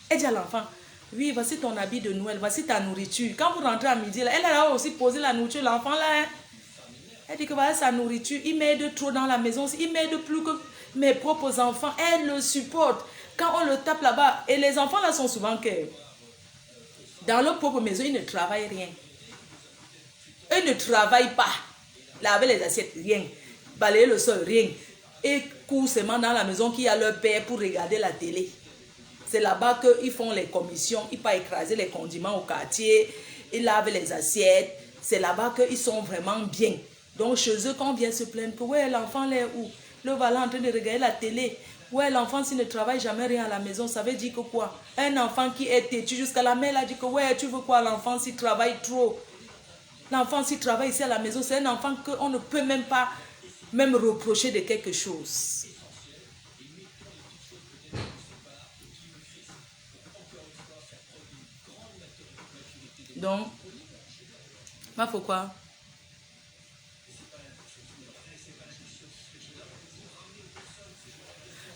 Elle dit à l'enfant, oui, voici ton habit de Noël, voici ta nourriture. Quand vous rentrez à midi, là, elle a aussi posé la nourriture, l'enfant là. Hein. Elle dit que voilà sa nourriture, il m'aide trop dans la maison, il m'aide plus que mes propres enfants. Elle le supporte. Quand on le tape là-bas, et les enfants là sont souvent que dans leur propre maison, ils ne travaillent rien. Eux ne travaillent pas. Laver les assiettes, rien. Balayer le sol, rien. Et courent seulement dans la maison qu'il y a leur père pour regarder la télé. C'est là-bas qu'ils font les commissions, ils peuvent écraser les condiments au quartier, ils lavent les assiettes. C'est là-bas qu'ils sont vraiment bien. Donc chez eux, quand on vient se plaindre que ouais, l'enfant là est où? Le voilà en train de regarder la télé. Ouais, l'enfant s'il ne travaille jamais rien à la maison, ça veut dire que quoi? Un enfant qui est têtu jusqu'à la mère a dit que ouais, tu veux quoi? L'enfant s'il travaille trop. L'enfant s'il travaille ici à la maison, c'est un enfant qu'on ne peut même pas même reprocher de quelque chose. Donc, il faut quoi?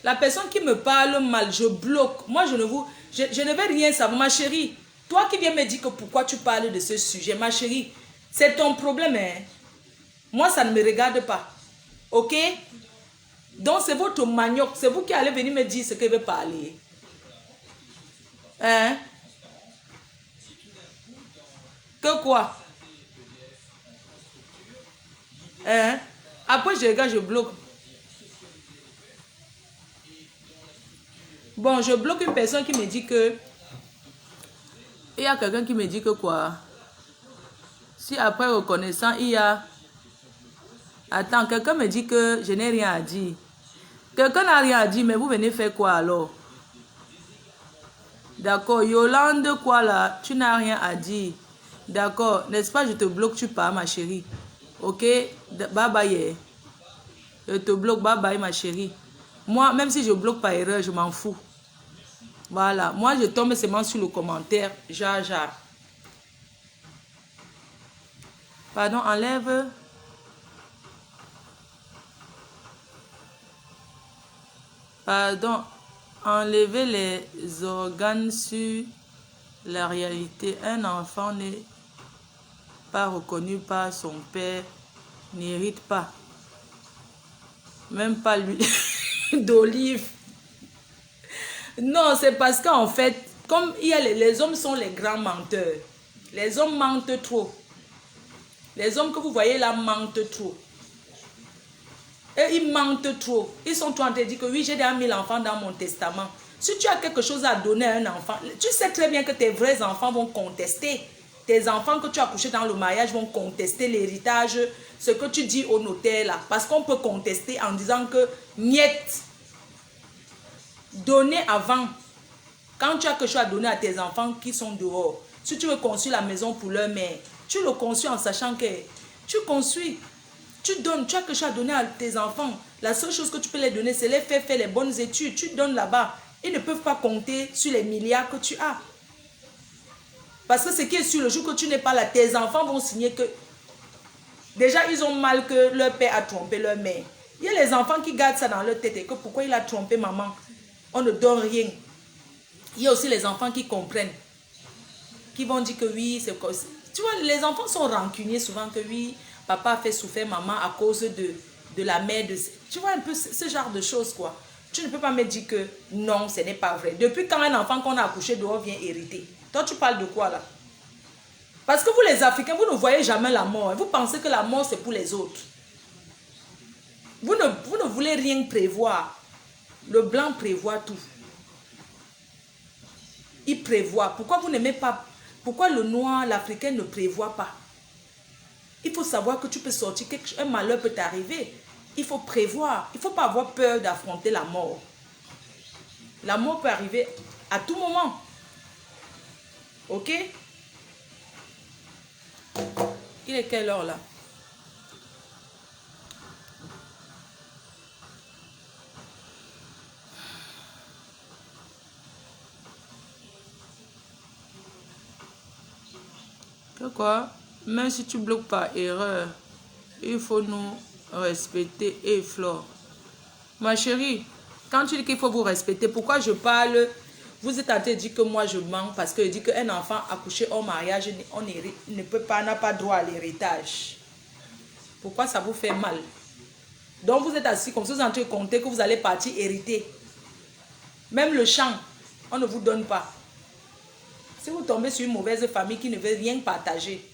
La personne qui me parle mal, je bloque. Moi, je ne vais rien savoir. Ma chérie, toi qui viens me dire que pourquoi tu parles de ce sujet, ma chérie, c'est ton problème. Hein? Moi, ça ne me regarde pas. Ok? Donc, c'est votre manioc. C'est vous qui allez venir me dire ce que je vais parler. Hein? Que quoi? Hein? Après, je regarde, je bloque. Bon, je bloque une personne qui me dit que... Il y a quelqu'un qui me dit que quoi? Si après reconnaissant, il y a... Attends, quelqu'un me dit que je n'ai rien à dire. Quelqu'un n'a rien à dire, mais vous venez faire quoi alors? D'accord, Yolande, quoi là? Tu n'as rien à dire. D'accord, n'est-ce pas, je te bloque, tu pars, ma chérie. Ok, bye bye. Je te bloque, bye bye, ma chérie. Moi, même si je bloque par erreur, je m'en fous. Voilà. Moi, je tombe seulement sur le commentaire. Jaja. Pardon, enlève. Pardon, enlever les organes sur la réalité. Un enfant n'est pas reconnu par son père, n'hérite pas. Même pas l'huile d'olive. Non, c'est parce qu'en fait, comme il y a les hommes sont les grands menteurs. Les hommes mentent trop. Les hommes que vous voyez là mentent trop. Et ils mentent trop. Ils sont trop en train de dire que oui, j'ai déjà mis l'enfant dans mon testament. Si tu as quelque chose à donner à un enfant, tu sais très bien que tes vrais enfants vont contester. Tes enfants que tu as couchés dans le mariage vont contester l'héritage, ce que tu dis au notaire là. Parce qu'on peut contester en disant que niet, donner avant. Quand tu as quelque chose à donner à tes enfants qui sont dehors, si tu veux construire la maison pour leur mère, tu le construis en sachant que tu construis. Tu donnes, tu as quelque chose à donner à tes enfants. La seule chose que tu peux les donner, c'est les faire les bonnes études. Tu donnes là-bas. Ils ne peuvent pas compter sur les milliards que tu as. Parce que ce qui est sûr, le jour que tu n'es pas là, tes enfants vont signer que... Déjà, ils ont mal que leur père a trompé leur mère. Il y a les enfants qui gardent ça dans leur tête et que pourquoi il a trompé maman. On ne donne rien. Il y a aussi les enfants qui comprennent. Qui vont dire que oui, c'est... Tu vois, les enfants sont rancuniers souvent que oui... Papa a fait souffrir maman à cause de la mère. Tu vois un peu ce genre de choses, quoi. Tu ne peux pas me dire que non, ce n'est pas vrai. Depuis quand un enfant qu'on a accouché dehors vient hériter? Toi, tu parles de quoi, là? Parce que vous, les Africains, vous ne voyez jamais la mort. Vous pensez que la mort, c'est pour les autres. Vous ne voulez rien prévoir. Le blanc prévoit tout. Il prévoit. Pourquoi vous n'aimez pas? Pourquoi le noir, l'Africain ne prévoit pas? Il faut savoir que tu peux sortir, un malheur peut t'arriver. Il faut prévoir. Il ne faut pas avoir peur d'affronter la mort. La mort peut arriver à tout moment. Ok? Il est quelle heure là? Pourquoi? Même si tu bloques par erreur, il faut nous respecter et Flore. Ma chérie, quand tu dis qu'il faut vous respecter, pourquoi je parle? Vous êtes en train de dire que moi je mens parce que je dis qu'un enfant accouché hors mariage ne peut pas, n'a pas droit à l'héritage. Pourquoi ça vous fait mal? Donc vous êtes assis comme ça, vous êtes en train de compter que vous allez partir hériter. Même le champ, on ne vous donne pas. Si vous tombez sur une mauvaise famille qui ne veut rien partager.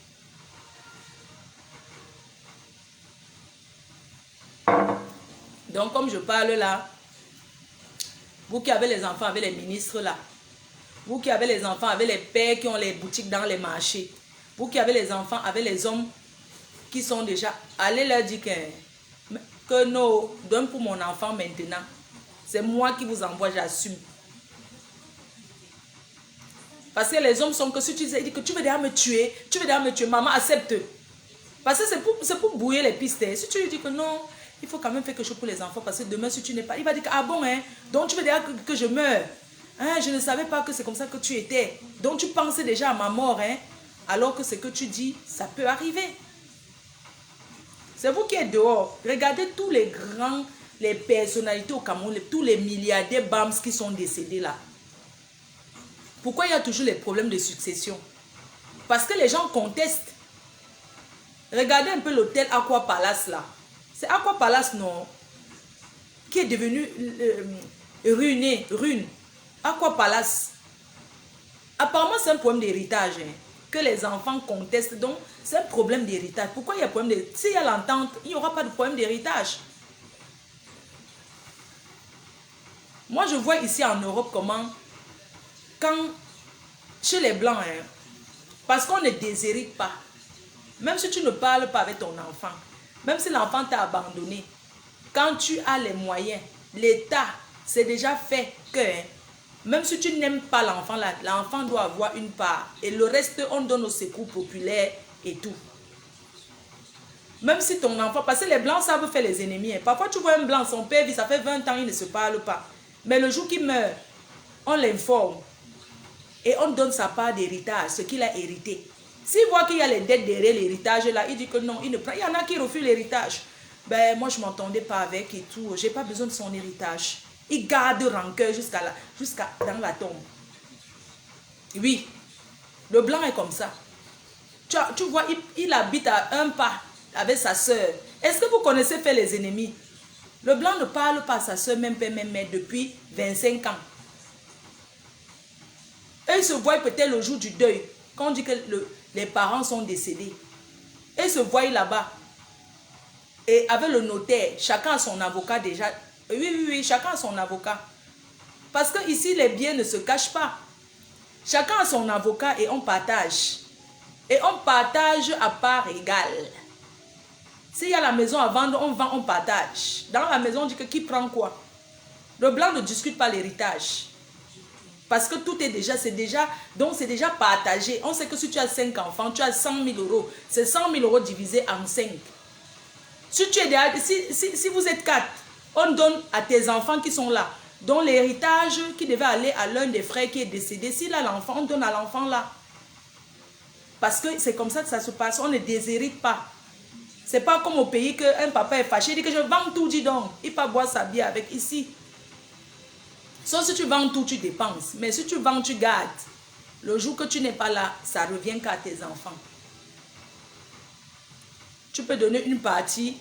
Donc comme je parle là, vous qui avez les enfants avec les ministres là, vous qui avez les enfants avec les pères qui ont les boutiques dans les marchés, vous qui avez les enfants avec les hommes qui sont déjà, allez leur dire que non, donne pour mon enfant maintenant. C'est moi qui vous envoie, j'assume. Parce que les hommes sont que si tu dis que tu veux déjà me tuer, maman accepte. Parce que c'est pour bouiller les pistes. Si tu lui dis que non, il faut quand même faire quelque chose pour les enfants parce que demain si tu n'es pas, il va dire que ah bon, hein, donc tu veux déjà que je meure. Hein, je ne savais pas que c'est comme ça que tu étais. Donc tu pensais déjà à ma mort, hein, alors que ce que tu dis, ça peut arriver. C'est vous qui êtes dehors. Regardez tous les grands, les personnalités au Cameroun, tous les milliardaires BAMS qui sont décédés là. Pourquoi il y a toujours les problèmes de succession? Parce que les gens contestent. Regardez un peu l'hôtel Aqua Palace là. C'est Aqua Palace, non? Qui est devenu rune. Aqua Palace. Apparemment, c'est un problème d'héritage. Hein, que les enfants contestent. Donc, c'est un problème d'héritage. Pourquoi il y a un problème d'héritage? S'il y a l'entente, il n'y aura pas de problème d'héritage. Moi, je vois ici en Europe comment, quand, chez les Blancs, hein, parce qu'on ne déshérite pas, même si tu ne parles pas avec ton enfant, même si l'enfant t'a abandonné, quand tu as les moyens, l'État, c'est déjà fait que, hein, même si tu n'aimes pas l'enfant, l'enfant doit avoir une part. Et le reste, on donne au secours populaire et tout. Même si ton enfant, parce que les blancs savent faire les ennemis. Hein. Parfois, tu vois un blanc, son père vit, ça fait 20 ans, il ne se parle pas. Mais le jour qu'il meurt, on l'informe. Et on donne sa part d'héritage, ce qu'il a hérité. S'il voit qu'il y a les dettes derrière l'héritage, là, il dit que non, il ne prend. Il y en a qui refusent l'héritage. Ben, moi, je ne m'entendais pas avec et tout. Je n'ai pas besoin de son héritage. Il garde rancœur jusqu'à dans la tombe. Oui, le blanc est comme ça. Tu vois, il habite à un pas avec sa soeur. Est-ce que vous connaissez faire les ennemis? Le blanc ne parle pas à sa soeur, même père, même mère, depuis 25 ans. Eux, ils se voient peut-être le jour du deuil, quand on dit que les parents sont décédés. Et ils se voient là-bas. Et avec le notaire, chacun a son avocat déjà. Oui, chacun a son avocat. Parce que ici, les biens ne se cachent pas. Chacun a son avocat et on partage. Et on partage à part égale. S'il y a la maison à vendre, on vend, on partage. Dans la maison, on dit que qui prend quoi? Le blanc ne discute pas l'héritage. Parce que tout est déjà, donc c'est déjà partagé. On sait que si tu as 5 enfants, tu as 100 000 euros. C'est 100 000 euros divisé en 5. Si vous êtes 4, on donne à tes enfants qui sont là. Donc l'héritage qui devait aller à l'un des frères qui est décédé, s'il a l'enfant, on donne à l'enfant là. Parce que c'est comme ça que ça se passe, on ne déshérite pas. C'est pas comme au pays qu'un papa est fâché, il dit que je vends tout, dis donc. Il peut boire sa bière avec ici. Sauf si tu vends tout, tu dépenses. Mais si tu vends, tu gardes. Le jour que tu n'es pas là, ça revient qu'à tes enfants. Tu peux donner une partie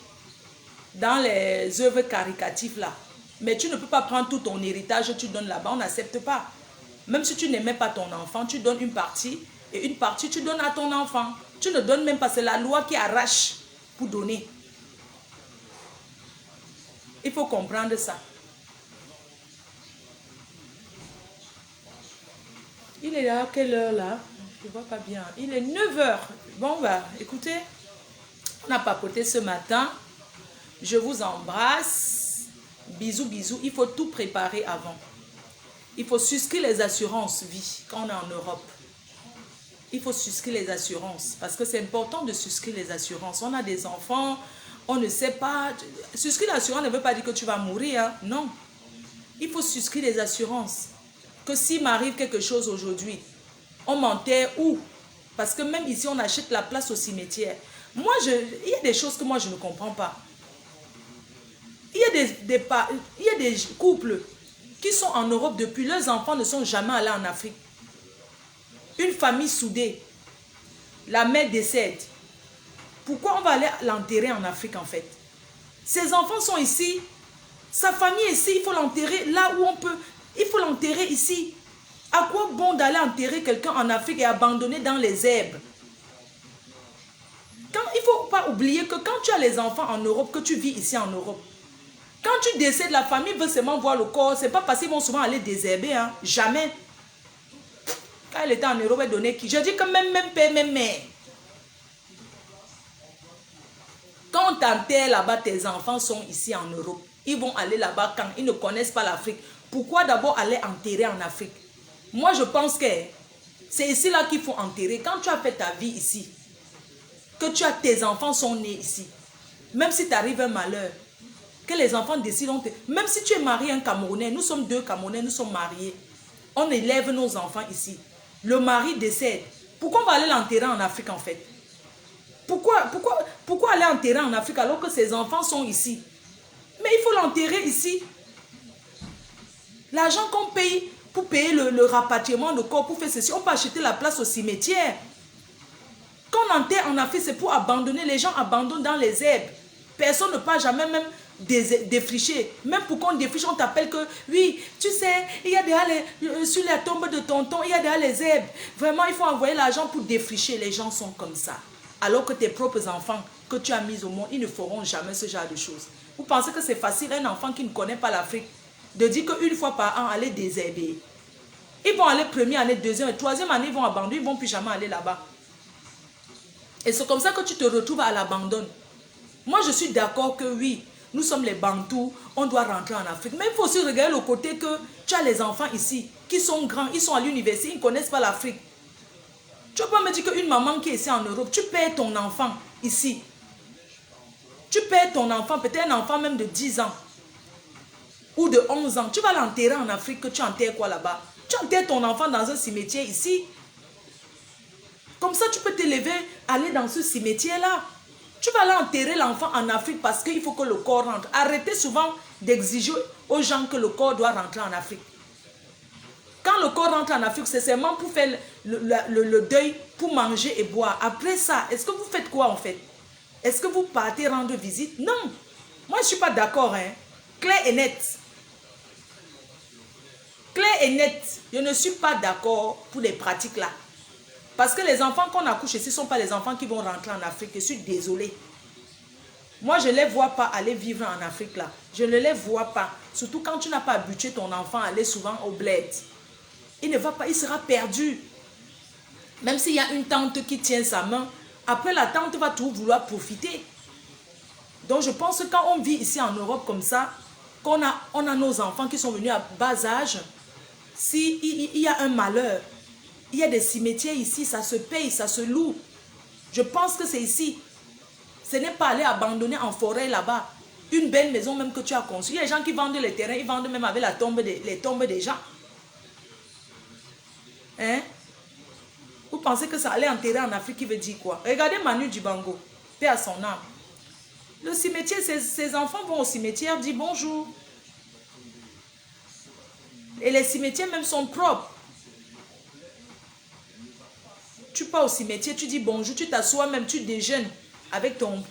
dans les œuvres caritatives là. Mais tu ne peux pas prendre tout ton héritage, tu donnes là-bas, on n'accepte pas. Même si tu n'aimais pas ton enfant, tu donnes une partie et une partie tu donnes à ton enfant. Tu ne donnes même pas, c'est la loi qui arrache pour donner. Il faut comprendre ça. Il est là, quelle heure là? Je ne vois pas bien. Il est 9 h. Bon, bah, écoutez, on a papoté ce matin. Je vous embrasse. Bisous, bisous. Il faut tout préparer avant. Il faut souscrire les assurances vie quand on est en Europe. Il faut souscrire les assurances parce que c'est important de souscrire les assurances. On a des enfants, on ne sait pas. Souscrire l'assurance ne veut pas dire que tu vas mourir. Hein? Non. Il faut souscrire les assurances. Que s'il m'arrive quelque chose aujourd'hui, on m'enterre où? Parce que même ici, on achète la place au cimetière. Moi, il y a des choses que moi, je ne comprends pas. Il y a des couples qui sont en Europe depuis, leurs enfants ne sont jamais allés en Afrique. Une famille soudée, la mère décède. Pourquoi on va aller l'enterrer en Afrique en fait? Ses enfants sont ici, sa famille est ici, il faut l'enterrer là où on peut. Il faut l'enterrer ici. À quoi bon d'aller enterrer quelqu'un en Afrique et abandonner dans les herbes? Il ne faut pas oublier que quand tu as les enfants en Europe, que tu vis ici en Europe, quand tu décèdes, la famille veut seulement voir le corps. Ce n'est pas parce qu'ils vont souvent aller désherber. Hein. Jamais. Quand elle était en Europe, elle donnait qui? Je dis que même père, même mère. Quand on t'enterre là-bas, tes enfants sont ici en Europe. Ils vont aller là-bas quand ils ne connaissent pas l'Afrique. Pourquoi d'abord aller enterrer en Afrique? Moi, je pense que c'est ici là qu'il faut enterrer. Quand tu as fait ta vie ici, que tes enfants sont nés ici, même si t'arrive un malheur, que les enfants décident, même si tu es marié un Camerounais, nous sommes 2 Camerounais, nous sommes mariés, on élève nos enfants ici. Le mari décède. Pourquoi on va aller l'enterrer en Afrique en fait? Pourquoi aller enterrer en Afrique alors que ses enfants sont ici? Mais il faut l'enterrer ici. L'argent qu'on paye pour payer le rapatriement de corps, pour faire ceci, on peut acheter la place au cimetière. Quand on enterre en Afrique, c'est pour abandonner. Les gens abandonnent dans les herbes. Personne ne peut jamais même défricher. Même pour qu'on défriche, on t'appelle que, oui, tu sais, il y a déjà sur la tombe de tonton, il y a déjà les herbes. Vraiment, il faut envoyer l'argent pour défricher. Les gens sont comme ça. Alors que tes propres enfants que tu as mis au monde, ils ne feront jamais ce genre de choses. Vous pensez que c'est facile, un enfant qui ne connaît pas l'Afrique, de dire qu'une fois par an, aller désherber. Ils vont aller première année, deuxième, troisième année, ils vont abandonner, ils ne vont plus jamais aller là-bas. Et c'est comme ça que tu te retrouves à l'abandon. Moi, je suis d'accord que oui, nous sommes les Bantous, on doit rentrer en Afrique. Mais il faut aussi regarder le côté que tu as les enfants ici, qui sont grands, ils sont à l'université, ils ne connaissent pas l'Afrique. Tu ne peux pas me dire qu'une maman qui est ici en Europe, tu perds ton enfant ici. Tu perds ton enfant, peut-être un enfant même de 10 ans ou de 11 ans. Tu vas l'enterrer en Afrique, que tu enterres quoi là-bas? Tu enterres ton enfant dans un cimetière ici. Comme ça, tu peux te lever, aller dans ce cimetière-là. Tu vas aller enterrer l'enfant en Afrique parce qu'il faut que le corps rentre. Arrêtez souvent d'exiger aux gens que le corps doit rentrer en Afrique. Quand le corps rentre en Afrique, c'est seulement pour faire le deuil, pour manger et boire. Après ça, est-ce que vous faites quoi en fait? Est-ce que vous partez rendre visite? Non. Moi, je ne suis pas d'accord. Hein. Clair et net. Clair et net. Je ne suis pas d'accord pour les pratiques là. Parce que les enfants qu'on accouche ici ne sont pas les enfants qui vont rentrer en Afrique. Je suis désolée. Moi, je ne les vois pas aller vivre en Afrique là. Je ne les vois pas. Surtout quand tu n'as pas habitué ton enfant à aller souvent au bled. Il ne va pas, il sera perdu. Même s'il y a une tante qui tient sa main, après la tante va tout vouloir profiter. Donc je pense que quand on vit ici en Europe comme ça, qu'on a, on a nos enfants qui sont venus à bas âge, s'il y a un malheur, il y a des cimetières ici, ça se paye, ça se loue. Je pense que c'est ici. Ce n'est pas aller abandonner en forêt là-bas. Une belle maison même que tu as conçue. Il y a des gens qui vendent les terrains, ils vendent même avec les tombes des gens. Hein? Vous pensez que ça allait enterrer en Afrique, qui veut dire quoi? Regardez Manu Dibango, paix à son âme. Le cimetière, ses enfants vont au cimetière, disent bonjour. Et les cimetières même sont propres. Tu pars au cimetière, tu dis bonjour, tu t'assois même, tu déjeunes avec ton.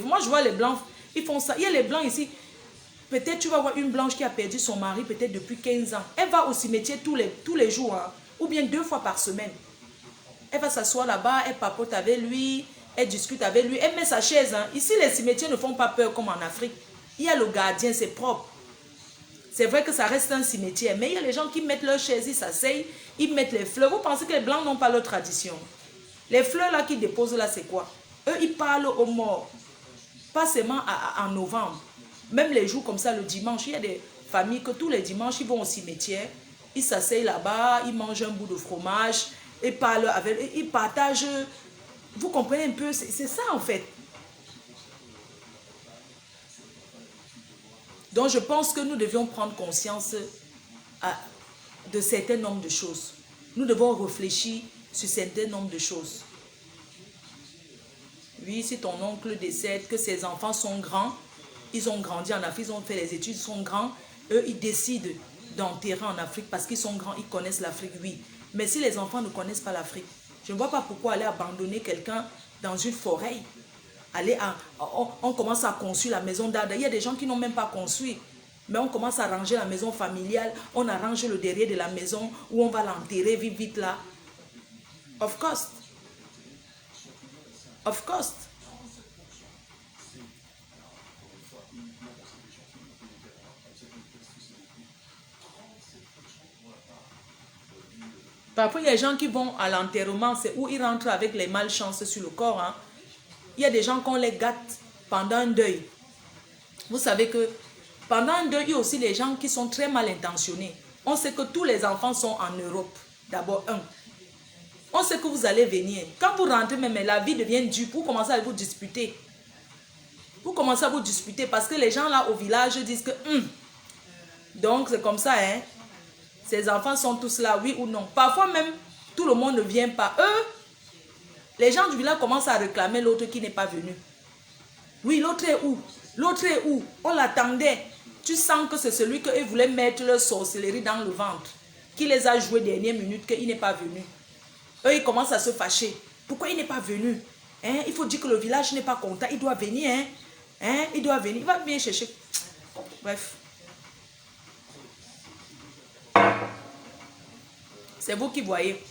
Moi, je vois les blancs, ils font ça. Il y a les blancs ici. Peut-être tu vas voir une blanche qui a perdu son mari peut-être depuis 15 ans. Elle va au cimetière tous les jours, hein, ou bien 2 fois par semaine. Elle va s'asseoir là-bas, elle papote avec lui, elle discute avec lui, elle met sa chaise. Hein. Ici, les cimetières ne font pas peur comme en Afrique. Il y a le gardien, c'est propre. C'est vrai que ça reste un cimetière, mais il y a les gens qui mettent leur chaise, ils s'asseyent, ils mettent les fleurs. Vous pensez que les Blancs n'ont pas leur tradition? Les fleurs là qu'ils déposent là, c'est quoi? Eux, ils parlent aux morts. Pas seulement en novembre. Même les jours comme ça, le dimanche, il y a des familles que tous les dimanches, ils vont au cimetière, ils s'asseyent là-bas, ils mangent un bout de fromage, ils parlent avec eux, ils partagent. Vous comprenez un peu? C'est ça en fait. Donc je pense que nous devions prendre conscience de certains nombres de choses. Nous devons réfléchir sur certains nombres de choses. Oui, si ton oncle décède, que ses enfants sont grands, ils ont grandi en Afrique, ils ont fait les études, ils sont grands, eux, ils décident d'enterrer en Afrique parce qu'ils sont grands, ils connaissent l'Afrique, oui. Mais si les enfants ne connaissent pas l'Afrique, je ne vois pas pourquoi aller abandonner quelqu'un dans une forêt. On commence à construire la maison d'Ada. Il y a des gens qui n'ont même pas construit. Mais on commence à ranger la maison familiale, on arrange le derrière de la maison où on va l'enterrer vite, vite là. Of course. Of course. Parfois, il y a des gens qui vont à l'enterrement, c'est où ils rentrent avec les malchances sur le corps. Hein. Il y a des gens qu'on les gâte pendant un deuil. Vous savez que pendant un deuil, il y a aussi des gens qui sont très mal intentionnés. On sait que tous les enfants sont en Europe. D'abord, on sait que vous allez venir. Quand vous rentrez, même la vie devient dure. Vous commencez à vous disputer. Vous commencez à vous disputer parce que les gens là au village disent que... Donc, c'est comme ça, hein. Ces enfants sont tous là, oui ou non. Parfois même, tout le monde ne vient pas. Eux, les gens du village commencent à réclamer l'autre qui n'est pas venu. Oui, l'autre est où? L'autre est où? On l'attendait. Tu sens que c'est celui qu'ils voulaient mettre leur sorcellerie dans le ventre, qui les a joués dernière minute, qu'il n'est pas venu. Eux, ils commencent à se fâcher. Pourquoi il n'est pas venu? Hein? Il faut dire que le village n'est pas content. Il doit venir. Hein? Hein? Il doit venir. Il va bien chercher. Bref. C'est vous qui voyez.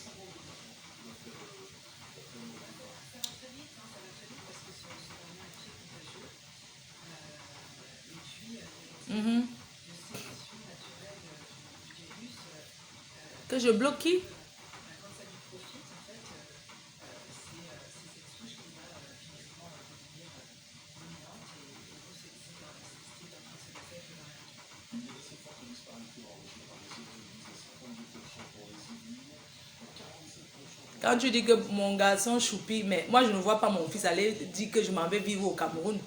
Que je bloque qui? Quand tu dis que mon garçon choupi, mais moi je ne vois pas mon fils aller dire que je m'en vais vivre au Cameroun.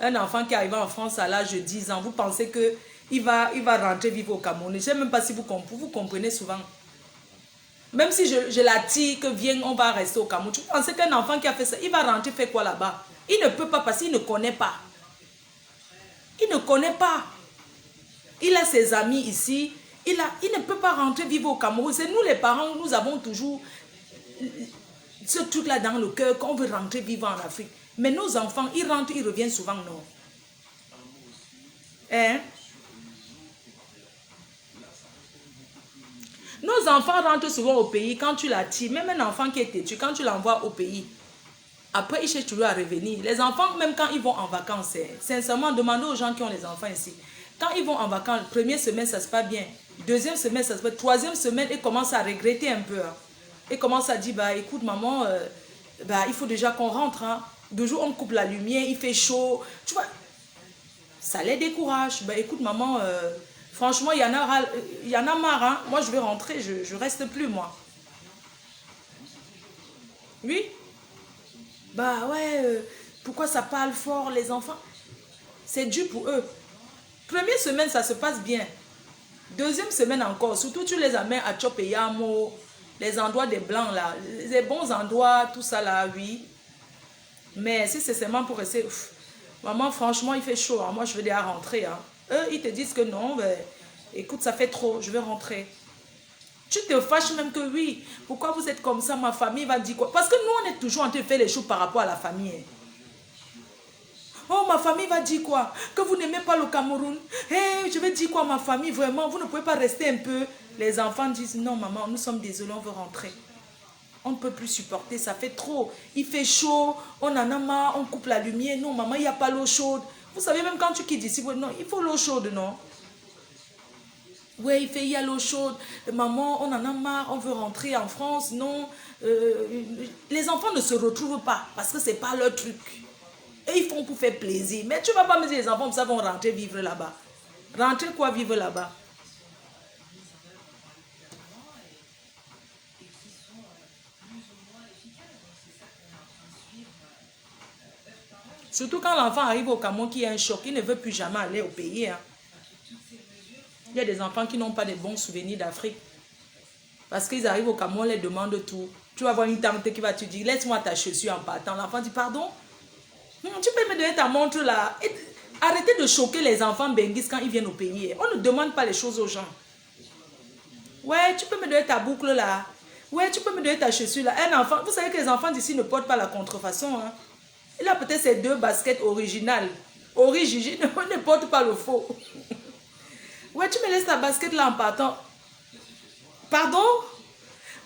Un enfant qui arrive en France à l'âge de 10 ans, vous pensez qu'il va rentrer vivre au Cameroun. Je ne sais même pas si vous comprenez souvent. Même si je l'attire, que viens, on va rester au Cameroun. Vous pensez qu'un enfant qui a fait ça, il va rentrer faire quoi là-bas? Il ne peut pas parce qu'il ne connaît pas. Il ne connaît pas. Il a ses amis ici. Il ne peut pas rentrer vivre au Cameroun. C'est nous les parents, nous avons toujours ce truc-là dans le cœur qu'on veut rentrer vivre en Afrique. Mais nos enfants, ils rentrent, ils reviennent souvent, non. Hein? Nos enfants rentrent souvent au pays quand tu l'attires. Même un enfant qui est têtu, quand tu l'envoies au pays, après il cherche toujours à revenir. Les enfants, même quand ils vont en vacances, sincèrement, demandez aux gens qui ont les enfants ici. Quand ils vont en vacances, première semaine, ça se passe bien. Deuxième semaine, ça se passe. Troisième semaine, ils commencent à regretter un peu. Hein. Ils commencent à dire, bah écoute maman, il faut déjà qu'on rentre. Hein. De jour, on coupe la lumière, il fait chaud. Tu vois, ça les décourage. Bah écoute maman, franchement, il y en a marre. Hein. Moi, je vais rentrer, je reste plus, moi. Oui. Bah ouais, pourquoi ça parle fort, les enfants? C'est dur pour eux. Première semaine, ça se passe bien. Deuxième semaine encore, surtout tu les amènes à Chopeyamo, les endroits des blancs là, les bons endroits, tout ça là, oui. Mais si c'est seulement pour rester, maman, franchement, il fait chaud, hein. Moi je veux déjà rentrer. Hein. Eux, ils te disent que non, ben, écoute, ça fait trop, je vais rentrer. Tu te fâches même que oui, pourquoi vous êtes comme ça, ma famille va dire quoi? Parce que nous, on est toujours en train de faire les choses par rapport à la famille. Hein. Oh, ma famille va dire quoi? Que vous n'aimez pas le Cameroun? Hey, je vais dire quoi à ma famille? Vraiment, vous ne pouvez pas rester un peu. Les enfants disent, non maman, nous sommes désolés, on veut rentrer. On ne peut plus supporter, ça fait trop. Il fait chaud, on en a marre, on coupe la lumière. Non maman, il n'y a pas l'eau chaude. Vous savez, même quand tu quittes ici, non, il faut l'eau chaude, non? Oui, il y a l'eau chaude. Maman, on en a marre, on veut rentrer en France. Non, les enfants ne se retrouvent pas parce que ce n'est pas leur truc. Et ils font pour faire plaisir. Mais tu ne vas pas me dire les enfants, ça vont rentrer vivre là-bas. Rentrer quoi vivre là-bas? Surtout quand l'enfant arrive au Cameroun qui a un choc, il ne veut plus jamais aller au pays. Hein. Il y a des enfants qui n'ont pas de bons souvenirs d'Afrique. Parce qu'ils arrivent au Cameroun, on les demande tout. Tu vas voir une tante qui va te dire, laisse-moi ta chaussure en partant. L'enfant dit, pardon? Tu peux me donner ta montre là. Arrêtez de choquer les enfants benguis quand ils viennent au pays. On ne demande pas les choses aux gens. Ouais, tu peux me donner ta boucle là. Ouais, tu peux me donner ta chaussure là. Un enfant, vous savez que les enfants d'ici ne portent pas la contrefaçon. Hein. Il a peut-être ses 2 baskets originales. Originales, on ne porte pas le faux. Ouais, tu me laisses ta basket là en partant. Pardon?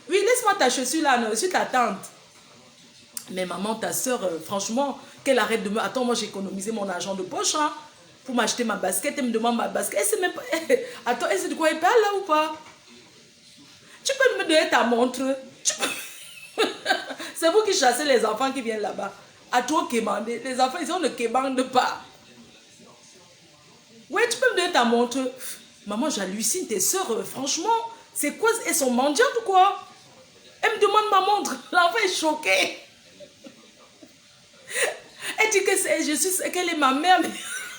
Oui, laisse-moi ta chaussure là, non, je suis ta tante. Mais maman, ta soeur, franchement, qu'elle arrête de me... Attends, moi j'ai économisé mon argent de poche hein, pour m'acheter ma basket. Elle me demande ma basket. Elle sait même pas... Attends, elle sait de quoi elle parle là ou pas? Tu peux me donner ta montre? C'est vous qui chassez les enfants qui viennent là-bas. À toi quémander. Les enfants, ils ne quémandent pas. Ouais, tu peux me donner ta montre? Maman, j'hallucine, tes soeurs, franchement, c'est quoi? Elles sont mendiantes ou quoi? Elle me demande ma montre. L'enfant est choqué. Elle dit que qu'elle est ma mère. Mais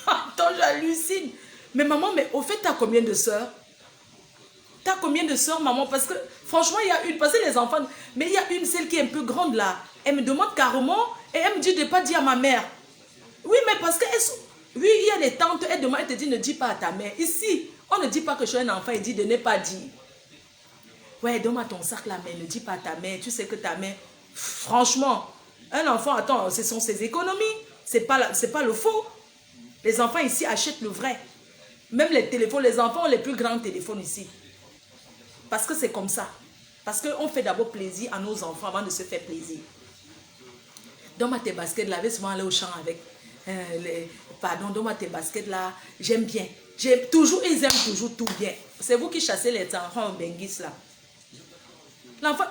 attends, j'hallucine. Mais maman, mais au fait, t'as combien de soeurs? T'as combien de soeurs, maman? Parce que, franchement, il y a une, parce que les enfants, mais il y a une, celle qui est un peu grande là. Elle me demande carrément, et elle me dit de ne pas dire à ma mère. Oui, mais parce que, oui, il y a des tantes, elle demande, elle te dit, ne dis pas à ta mère. Ici, on ne dit pas que je suis un enfant, elle dit de ne pas dire. Ouais, donne-moi ton sac là, mais ne dis pas à ta mère. Tu sais que ta mère, franchement, un enfant, attends, ce sont ses économies. C'est pas le faux. Les enfants ici achètent le vrai. Même les téléphones, les enfants ont les plus grands téléphones ici. Parce que c'est comme ça. Parce qu'on fait d'abord plaisir à nos enfants avant de se faire plaisir. Donne-moi tes baskets là, vais souvent aller au champ avec. Pardon, donne-moi tes baskets là. J'aime bien. Ils aiment toujours tout bien. C'est vous qui chassez les enfants en benguis là. L'enfant,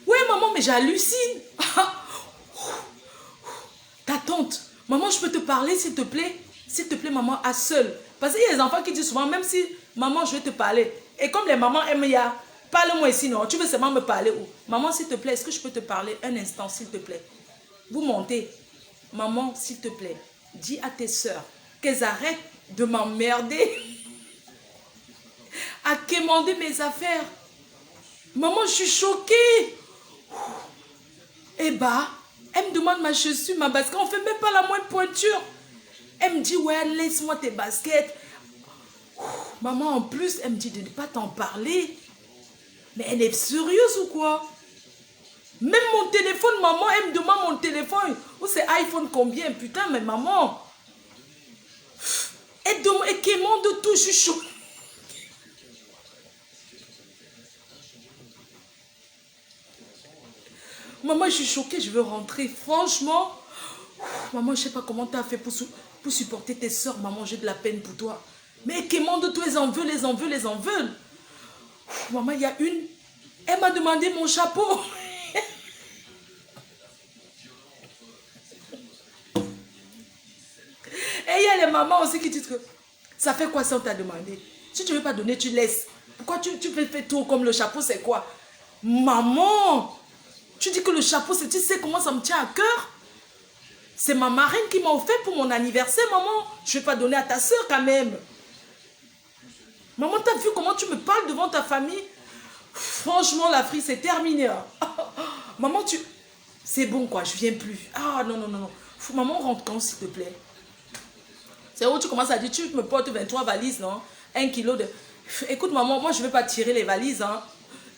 oui maman, mais j'hallucine. Ta tante, maman, je peux te parler s'il te plaît? S'il te plaît, maman, à seul. Parce qu'il y a des enfants qui disent souvent, même si, maman, je vais te parler. Et comme les mamans aiment, parle-moi ici, non? Tu veux seulement me parler où? Maman, s'il te plaît, est-ce que je peux te parler un instant, s'il te plaît? Vous montez. Maman, s'il te plaît. dis à tes soeurs qu'elles arrêtent de m'emmerder à quémander mes affaires. Maman, je suis choquée. Eh bah, elle me demande ma chaussure, ma basket. On ne fait même pas la moindre pointure. Elle me dit, ouais, laisse-moi tes baskets. Maman, en plus, elle me dit de ne pas t'en parler. Mais elle est sérieuse ou quoi? Même mon téléphone, maman, elle me demande mon téléphone. Ou c'est iPhone combien? Putain, mais maman. Elle quémande tout, je suis choquée. Maman, je suis choquée, je veux rentrer. Franchement, maman, je ne sais pas comment tu as fait pour supporter tes soeurs. Maman, j'ai de la peine pour toi. Mais quémande tout, les en veulent, les en veulent, les en veulent. Maman, il y a une. Elle m'a demandé mon chapeau. Et il y a les mamans aussi qui disent que ça fait quoi ça on t'a demandé? Si tu ne veux pas donner, tu laisses. Pourquoi tu fais tout comme le chapeau, c'est quoi? Maman, tu dis que le chapeau, tu sais comment ça me tient à cœur? C'est ma marraine qui m'a offert pour mon anniversaire, maman. Je ne vais pas donner à ta soeur quand même. Maman, t'as vu comment tu me parles devant ta famille? Franchement, la frise, c'est terminé. Hein. Maman, c'est bon quoi, je viens plus. Ah non, non, non, non. Maman, rentre quand, s'il te plaît? C'est où tu commences à dire, tu me portes 23 valises, non? 1 kilo de... Écoute, maman, moi, je ne vais pas tirer les valises, hein.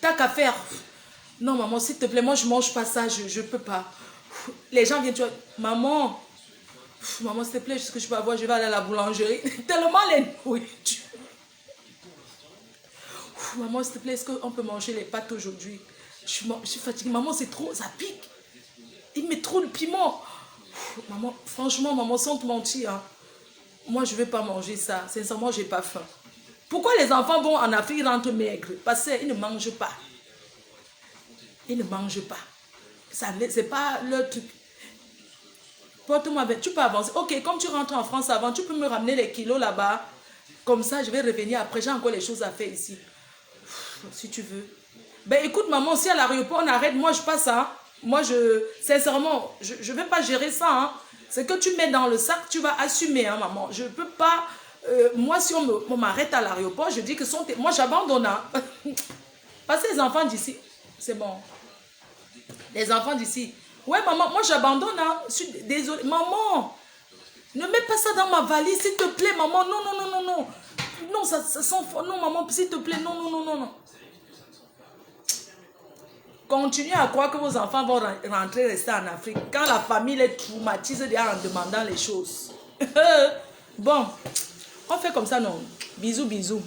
T'as qu'à faire. Non, maman, s'il te plaît, moi, je ne mange pas ça, je ne peux pas. Les gens viennent, tu vois, maman, maman, s'il te plaît, ce que je peux avoir, je vais aller à la boulangerie. Tellement les nourritures. Maman, s'il te plaît, est-ce qu'on peut manger les pâtes aujourd'hui? Je suis fatiguée. Maman, c'est trop, ça pique. Il met trop de piment. Maman, franchement, maman, sans te mentir, hein, moi, je ne vais pas manger ça. Sincèrement, je n'ai pas faim. Pourquoi les enfants vont en Afrique, ils rentrent maigres? Parce qu'ils ne mangent pas. Ils ne mangent pas. Ce n'est pas leur truc. Porte-moi, tu peux avancer. Ok, comme tu rentres en France avant, tu peux me ramener les kilos là-bas. Comme ça, je vais revenir après. J'ai encore les choses à faire ici. Si tu veux. Ben écoute, maman, si à l'aéroport on arrête, moi je passe. Hein. Moi, sincèrement, je ne vais pas gérer ça. Hein. C'est que tu mets dans le sac, tu vas assumer, hein, maman. Je ne peux pas... moi, si on m'arrête à l'aéroport, je dis que moi, j'abandonne. Hein. Parce que les enfants d'ici, c'est bon. Les enfants d'ici. Ouais, maman, moi, j'abandonne. Hein. Désolée. Maman, ne mets pas ça dans ma valise, s'il te plaît, maman. Non, non, non, non, non. Non, ça sent fort. Non, maman, s'il te plaît. Non, non, non, non, non. Continuez à croire que vos enfants vont rentrer, rester en Afrique. Quand la famille les traumatise déjà en demandant les choses. Bon, on fait comme ça, non? Bisous, bisous.